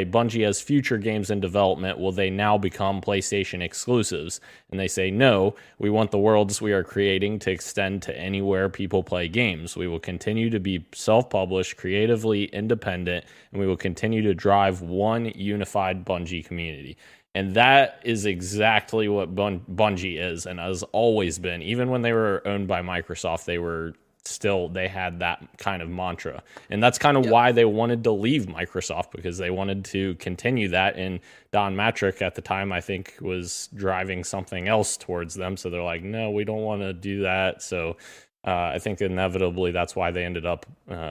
Bungie has future games in development. Will they now become PlayStation exclusives? And they say, no, we want the worlds we are creating to extend to anywhere people play games. We will continue to be self-published, creatively independent, and we will continue to drive one unified Bungie community. And that is exactly what Bungie is and has always been. Even when they were owned by Microsoft, they were still they had that kind of mantra. And that's kind of why they wanted to leave Microsoft, because they wanted to continue that. And Don Matrick at the time, I think, was driving something else towards them. So they're like, no, we don't want to do that. So I think inevitably that's why they ended up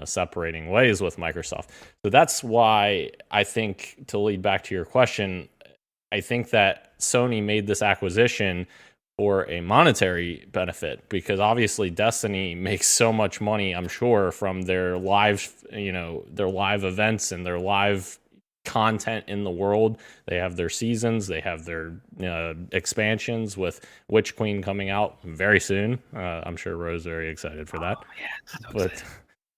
separating ways with Microsoft. So that's why I think, to lead back to your question, I think that Sony made this acquisition for a monetary benefit, because obviously Destiny makes so much money, I'm sure, from their live, their live events and their live content in the world. They have their seasons, they have their expansions, with Witch Queen coming out very soon. I'm sure Ro's very excited for that. But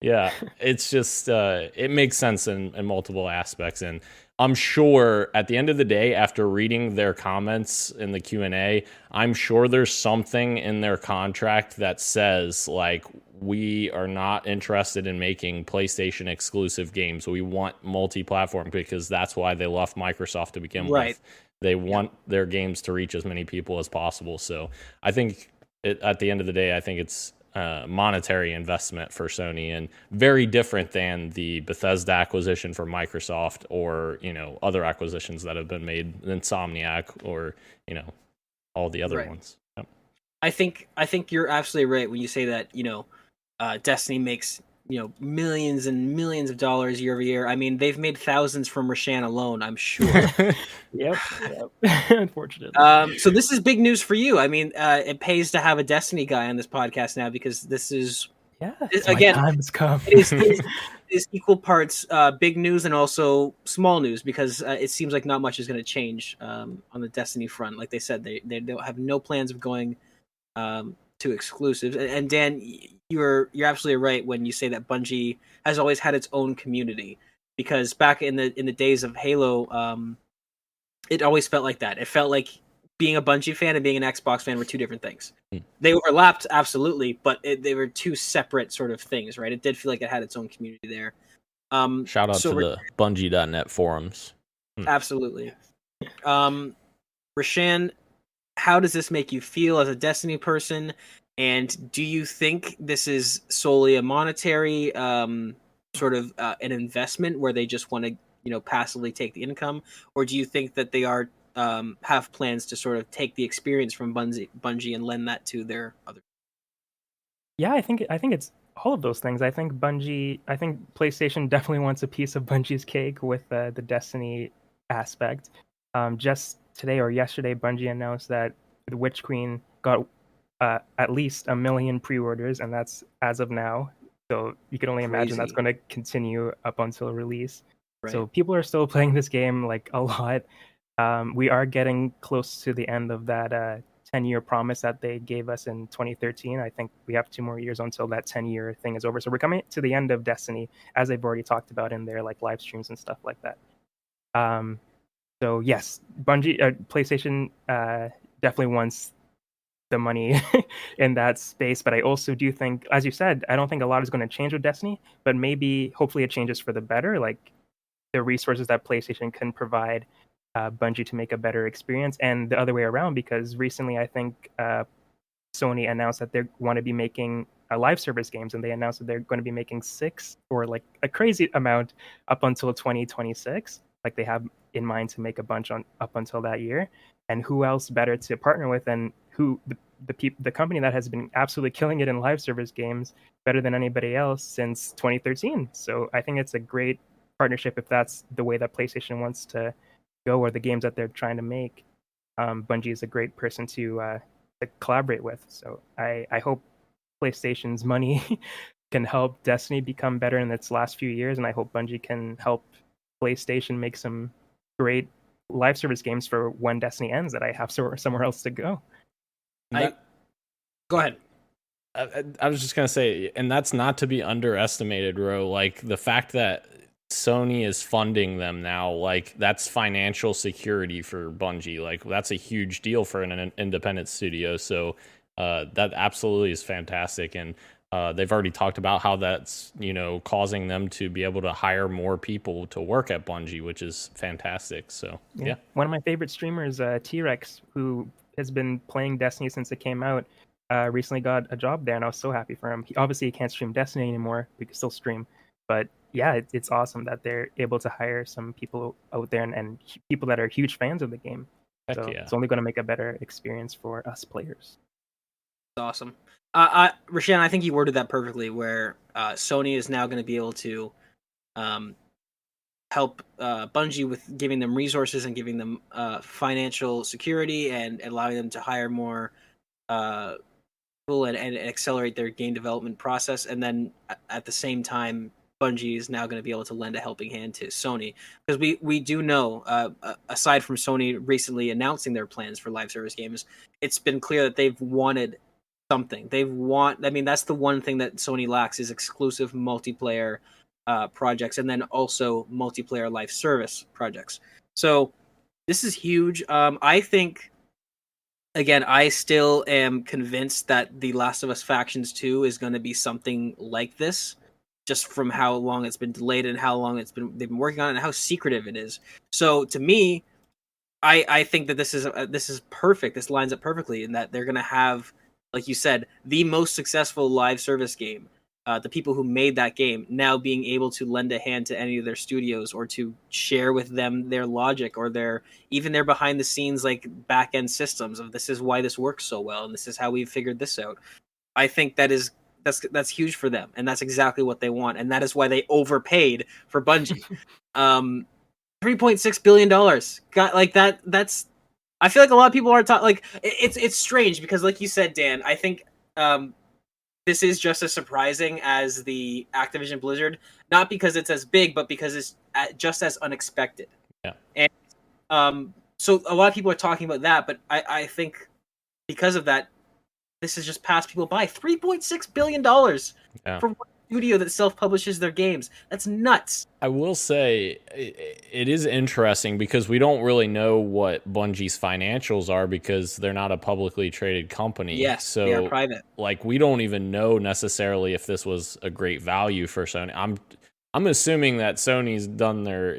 yeah, it's just it makes sense in multiple aspects. And I'm sure at the end of the day, after reading their comments in the Q&A, I'm sure there's something in their contract that says, like, we are not interested in making PlayStation exclusive games. We want multi-platform, because that's why they left Microsoft to begin with. They want their games to reach as many people as possible. So I think at the end of the day, I think it's monetary investment for Sony, and very different than the Bethesda acquisition for Microsoft, or other acquisitions that have been made, Insomniac, or all the other ones. Yep. I think you're absolutely right when you say that Destiny makes millions and millions of dollars year over year. I mean, they've made thousands from Roshan alone, I'm sure. Yep. Unfortunately. So this is big news for you. I mean, it pays to have a Destiny guy on this podcast now, because this is again, time's come. it is equal parts big news and also small news, because it seems like not much is going to change on the Destiny front. Like they said, they don't have no plans of going to exclusives. And Dan, you're absolutely right when you say that Bungie has always had its own community, because back in the days of Halo, it always felt like that. It felt like being a Bungie fan and being an Xbox fan were two different things. They overlapped, absolutely, but they were two separate sort of things, right? It did feel like it had its own community there. Shout out to the Bungie.net forums. Absolutely. Roshan, how does this make you feel as a Destiny person? And do you think this is solely a monetary sort of an investment where they just want to passively take the income, or do you think that they are have plans to sort of take the experience from Bungie and lend that to their other? Yeah, I think it's all of those things. I think PlayStation definitely wants a piece of Bungie's cake with the Destiny aspect. Just today or yesterday, Bungie announced that the Witch Queen got at least 1 million pre-orders, and that's as of now. So you can only imagine that's going to continue up until release. Right. So people are still playing this game like a lot. We are getting close to the end of that 10-year promise that they gave us in 2013. I think we have 2 more years until that 10-year thing is over. So we're coming to the end of Destiny, as they've already talked about in their like live streams and stuff like that. So yes, PlayStation definitely wants the money in that space, but I also do think, as you said, I don't think a lot is going to change with Destiny, but hopefully it changes for the better, like the resources that PlayStation can provide Bungie to make a better experience, and the other way around, because recently I think Sony announced that they want to be making live service games, and they announced that they're going to be making 6 or like a crazy amount up until 2026. Like they have in mind to make a bunch up until that year. And who else better to partner with than the company that has been absolutely killing it in live service games better than anybody else since 2013. So I think it's a great partnership if that's the way that PlayStation wants to go, or the games that they're trying to make. Bungie is a great person to collaborate with. So I hope PlayStation's money can help Destiny become better in its last few years, and I hope Bungie can help PlayStation make some great live service games for when Destiny ends that I have somewhere else to go. Go ahead. I was just going to say, and that's not to be underestimated, Ro. Like the fact that Sony is funding them now, like that's financial security for Bungie. Like that's a huge deal for an independent studio. So that absolutely is fantastic. And they've already talked about how that's, causing them to be able to hire more people to work at Bungie, which is fantastic. So, yeah. One of my favorite streamers, T-Rex, who has been playing Destiny since it came out, recently got a job there, and I was so happy for him. Obviously, he can't stream Destiny anymore. We can still stream, but yeah, it's awesome that they're able to hire some people out there and people that are huge fans of the game. Heck So yeah. it's only going to make a better experience for us players. Awesome. Rashan, I think you worded that perfectly, where Sony is now going to be able to help Bungie with giving them resources and giving them financial security and allowing them to hire more people and accelerate their game development process. And then at the same time, Bungie is now going to be able to lend a helping hand to Sony, because we do know, aside from Sony recently announcing their plans for live service games, it's been clear that they've wanted something. I mean, that's the one thing that Sony lacks, is exclusive multiplayer projects, and then also multiplayer live service projects. So this is huge. I think, again, I still am convinced that The Last of Us Factions 2 is going to be something like this, just from how long it's been delayed and how long they've been working on it and how secretive it is. So to me, I think that this is perfect. This lines up perfectly in that they're going to have, like you said, the most successful live service game. The people who made that game now being able to lend a hand to any of their studios, or to share with them their logic or their behind the scenes, like, back end systems of, this is why this works so well and this is how we figured this out. I think that's huge for them, and that's exactly what they want, and that is why they overpaid for Bungie. $3.6 billion. Got, like, that's, I feel like a lot of people are like, it's strange because, like you said, Dan, I think this is just as surprising as the Activision Blizzard, not because it's as big, but because it's just as unexpected. Yeah. And so a lot of people are talking about that, but I think because of that, this has just passed people by. $3.6 billion for one studio that self-publishes their games. That's nuts. I will say it is interesting because we don't really know what Bungie's financials are, because they're not a publicly traded company. Yes, so they are private. Like, we don't even know necessarily if this was a great value for Sony. I'm assuming that Sony's done their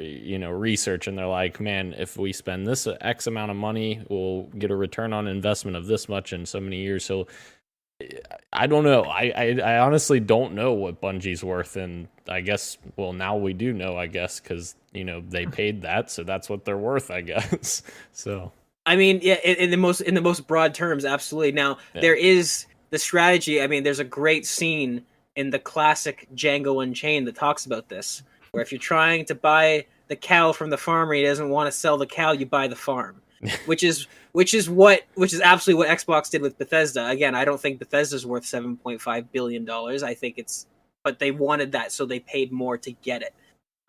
research, and they're like, man, if we spend this X amount of money, we'll get a return on investment of this much in so many years. So I don't know. I honestly don't know what Bungie's worth, and I guess, well, now we do know, I guess, because they paid that, so that's what they're worth, I guess. So I mean, yeah, in the most broad terms, absolutely. Now, there is the strategy. I mean, there's a great scene in the classic Django Unchained that talks about this, where if you're trying to buy the cow from the farmer, he doesn't want to sell the cow, you buy the farm. which is absolutely what Xbox did with Bethesda. Again, I don't think Bethesda's worth $7.5 billion. I think but they wanted that, so they paid more to get it.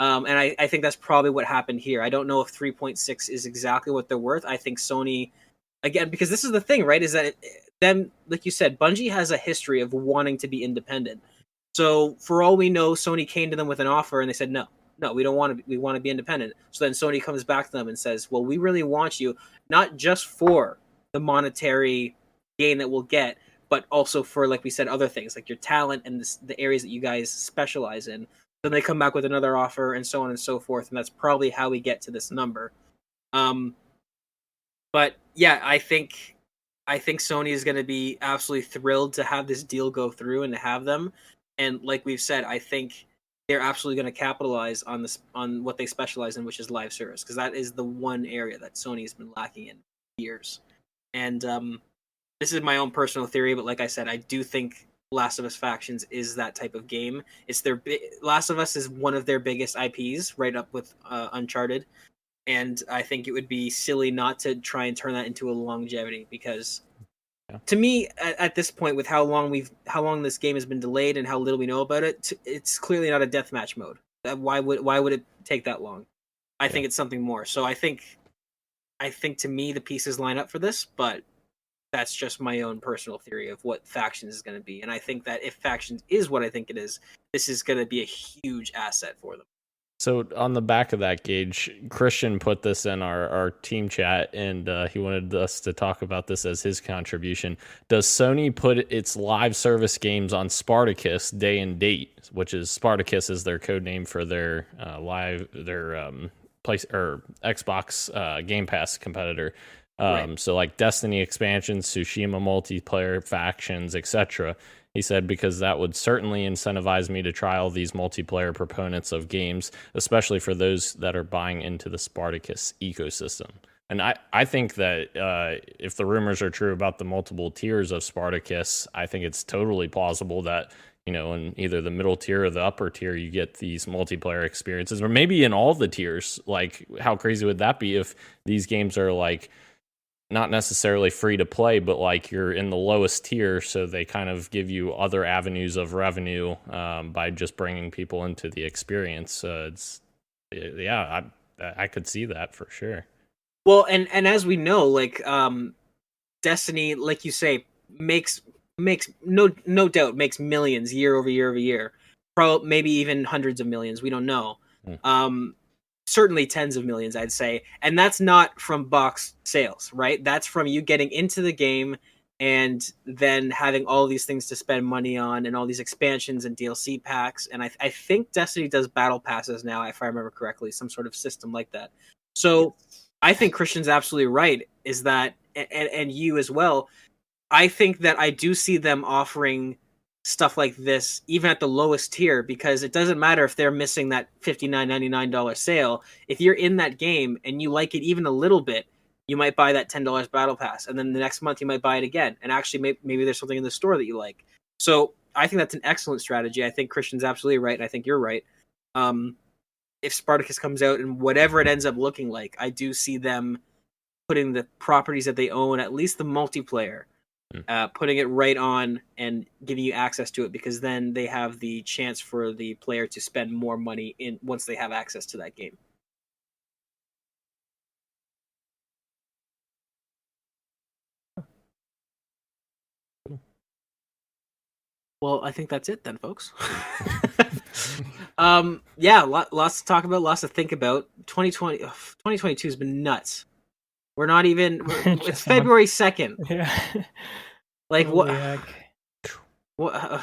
And I think that's probably what happened here. I don't know if 3.6 is exactly what they're worth. I think Sony, again, because this is the thing, right, is that them, like you said, Bungie has a history of wanting to be independent. So for all we know, Sony came to them with an offer and they said, no, we don't want to. We want to be independent. So then Sony comes back to them and says, well, we really want you, not just for the monetary gain that we'll get, but also for, like we said, other things like your talent and the areas that you guys specialize in. Then they come back with another offer, and so on and so forth. And that's probably how we get to this number. But yeah, I think Sony is going to be absolutely thrilled to have this deal go through and to have them. And like we've said, I think they're absolutely going to capitalize on this, on what they specialize in, which is live service, because that is the one area that Sony has been lacking in years. And this is my own personal theory, but like I said, I do think Last of Us Factions is that type of game. It's Last of Us is one of their biggest IPs, right up with Uncharted, and I think it would be silly not to try and turn that into a longevity, because to me, at this point, with how long this game has been delayed and how little we know about it, it's clearly not a deathmatch mode. Why would it take that long? I think it's something more. So I think to me the pieces line up for this, but that's just my own personal theory of what Factions is going to be. And I think that if Factions is what I think it is, this is going to be a huge asset for them. So on the back of that, Gage, Christian put this in our team chat, and he wanted us to talk about this as his contribution. Does Sony put its live service games on Spartacus day and date, which is Spartacus is their code name for their Xbox Game Pass competitor? Right. So like Destiny expansions, Tsushima multiplayer, factions, etc. He said, because that would certainly incentivize me to try all these multiplayer proponents of games, especially for those that are buying into the Spartacus ecosystem. And I think that if the rumors are true about the multiple tiers of Spartacus, I think it's totally plausible that, in either the middle tier or the upper tier, you get these multiplayer experiences, or maybe in all the tiers. Like, how crazy would that be if these games are like not necessarily free to play, but like you're in the lowest tier, so they kind of give you other avenues of revenue by just bringing people into the experience. I could see that for sure. Well, and as we know, like Destiny, like you say, makes no doubt makes millions year over year over year, probably maybe even hundreds of millions. We don't know. Certainly tens of millions, I'd say, and that's not from box sales, right? That's from you getting into the game and then having all these things to spend money on and all these expansions and DLC packs. And I think Destiny does battle passes now, if I remember correctly, some sort of system like that. So I think Christian's absolutely right, is that, and you as well, I think that I do see them offering stuff like this even at the lowest tier, because it doesn't matter if they're missing that $59.99 sale. If you're in that game and you like it even a little bit, you might buy that $10 battle pass, and then the next month you might buy it again, and actually maybe there's something in the store that you like. So I think that's an excellent strategy. I think Christian's absolutely right, and I think you're right. If Spartacus comes out and whatever it ends up looking like, I do see them putting the properties that they own, at least the multiplayer, putting it right on and giving you access to it, because then they have the chance for the player to spend more money in once they have access to that game. Well, I think that's it then, folks. Yeah, lots to talk about, lots to think about. 2022 has been nuts. We're not even. It's February 2nd. Yeah. Like Holy what? What?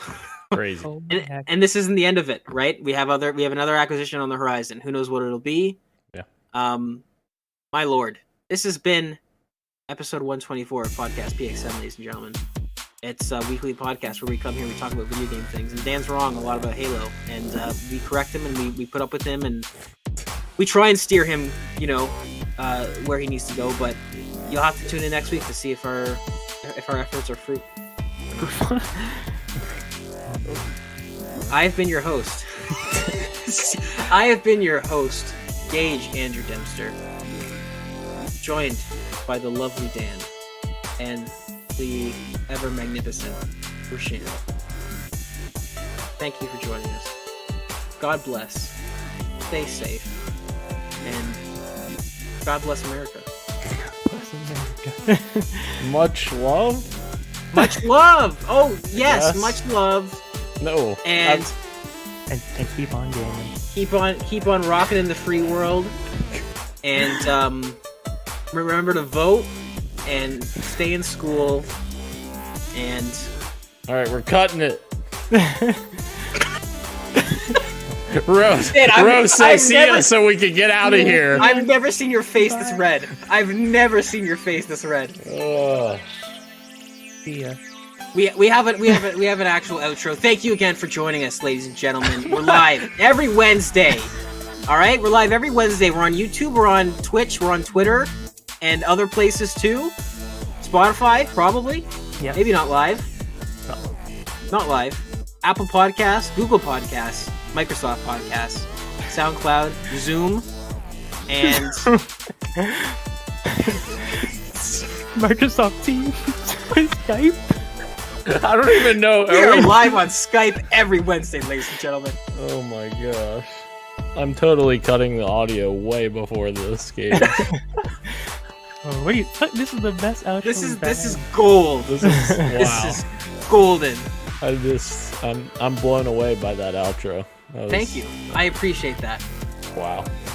Crazy. And this isn't the end of it, right? We have another acquisition on the horizon. Who knows what it'll be? Yeah. My lord, this has been episode 124 of Podcast PXM, ladies and gentlemen. It's a weekly podcast where we come here and we talk about video game things. And Dan's wrong a lot about Halo, and we correct him and we put up with him and we try and steer him, where he needs to go. But you'll have to tune in next week to see if our efforts are fruit. I've been your host. I have been your host, Gage Andrew Dempster, joined by the lovely Dan and the ever magnificent Rashina. Thank you for joining us. God bless. Stay safe. And God bless America. Much love? Much love! Oh, yes, much love. No. And keep on gaming. Keep on rocking in the free world. And remember to vote and stay in school. And all right, we're cutting it. Rose, say see us so we can get out of here. I've never seen your face this red. I've never seen your face this red. See ya. We have an actual outro. Thank you again for joining us, ladies and gentlemen. We're live every Wednesday. All right, we're live every Wednesday. We're on YouTube, we're on Twitch, we're on Twitter, and other places too. Spotify, probably. Yeah. Maybe not live. Not live. Apple Podcasts, Google Podcasts, Microsoft Podcasts, SoundCloud, Zoom, and Microsoft Teams, Skype. I don't even know. We're live on Skype every Wednesday, ladies and gentlemen. Oh my gosh. I'm totally cutting the audio way before this game. Oh, this is the best outro. This is gold. This is wow. This is golden. I'm blown away by that outro. Thank you. I appreciate that. Wow.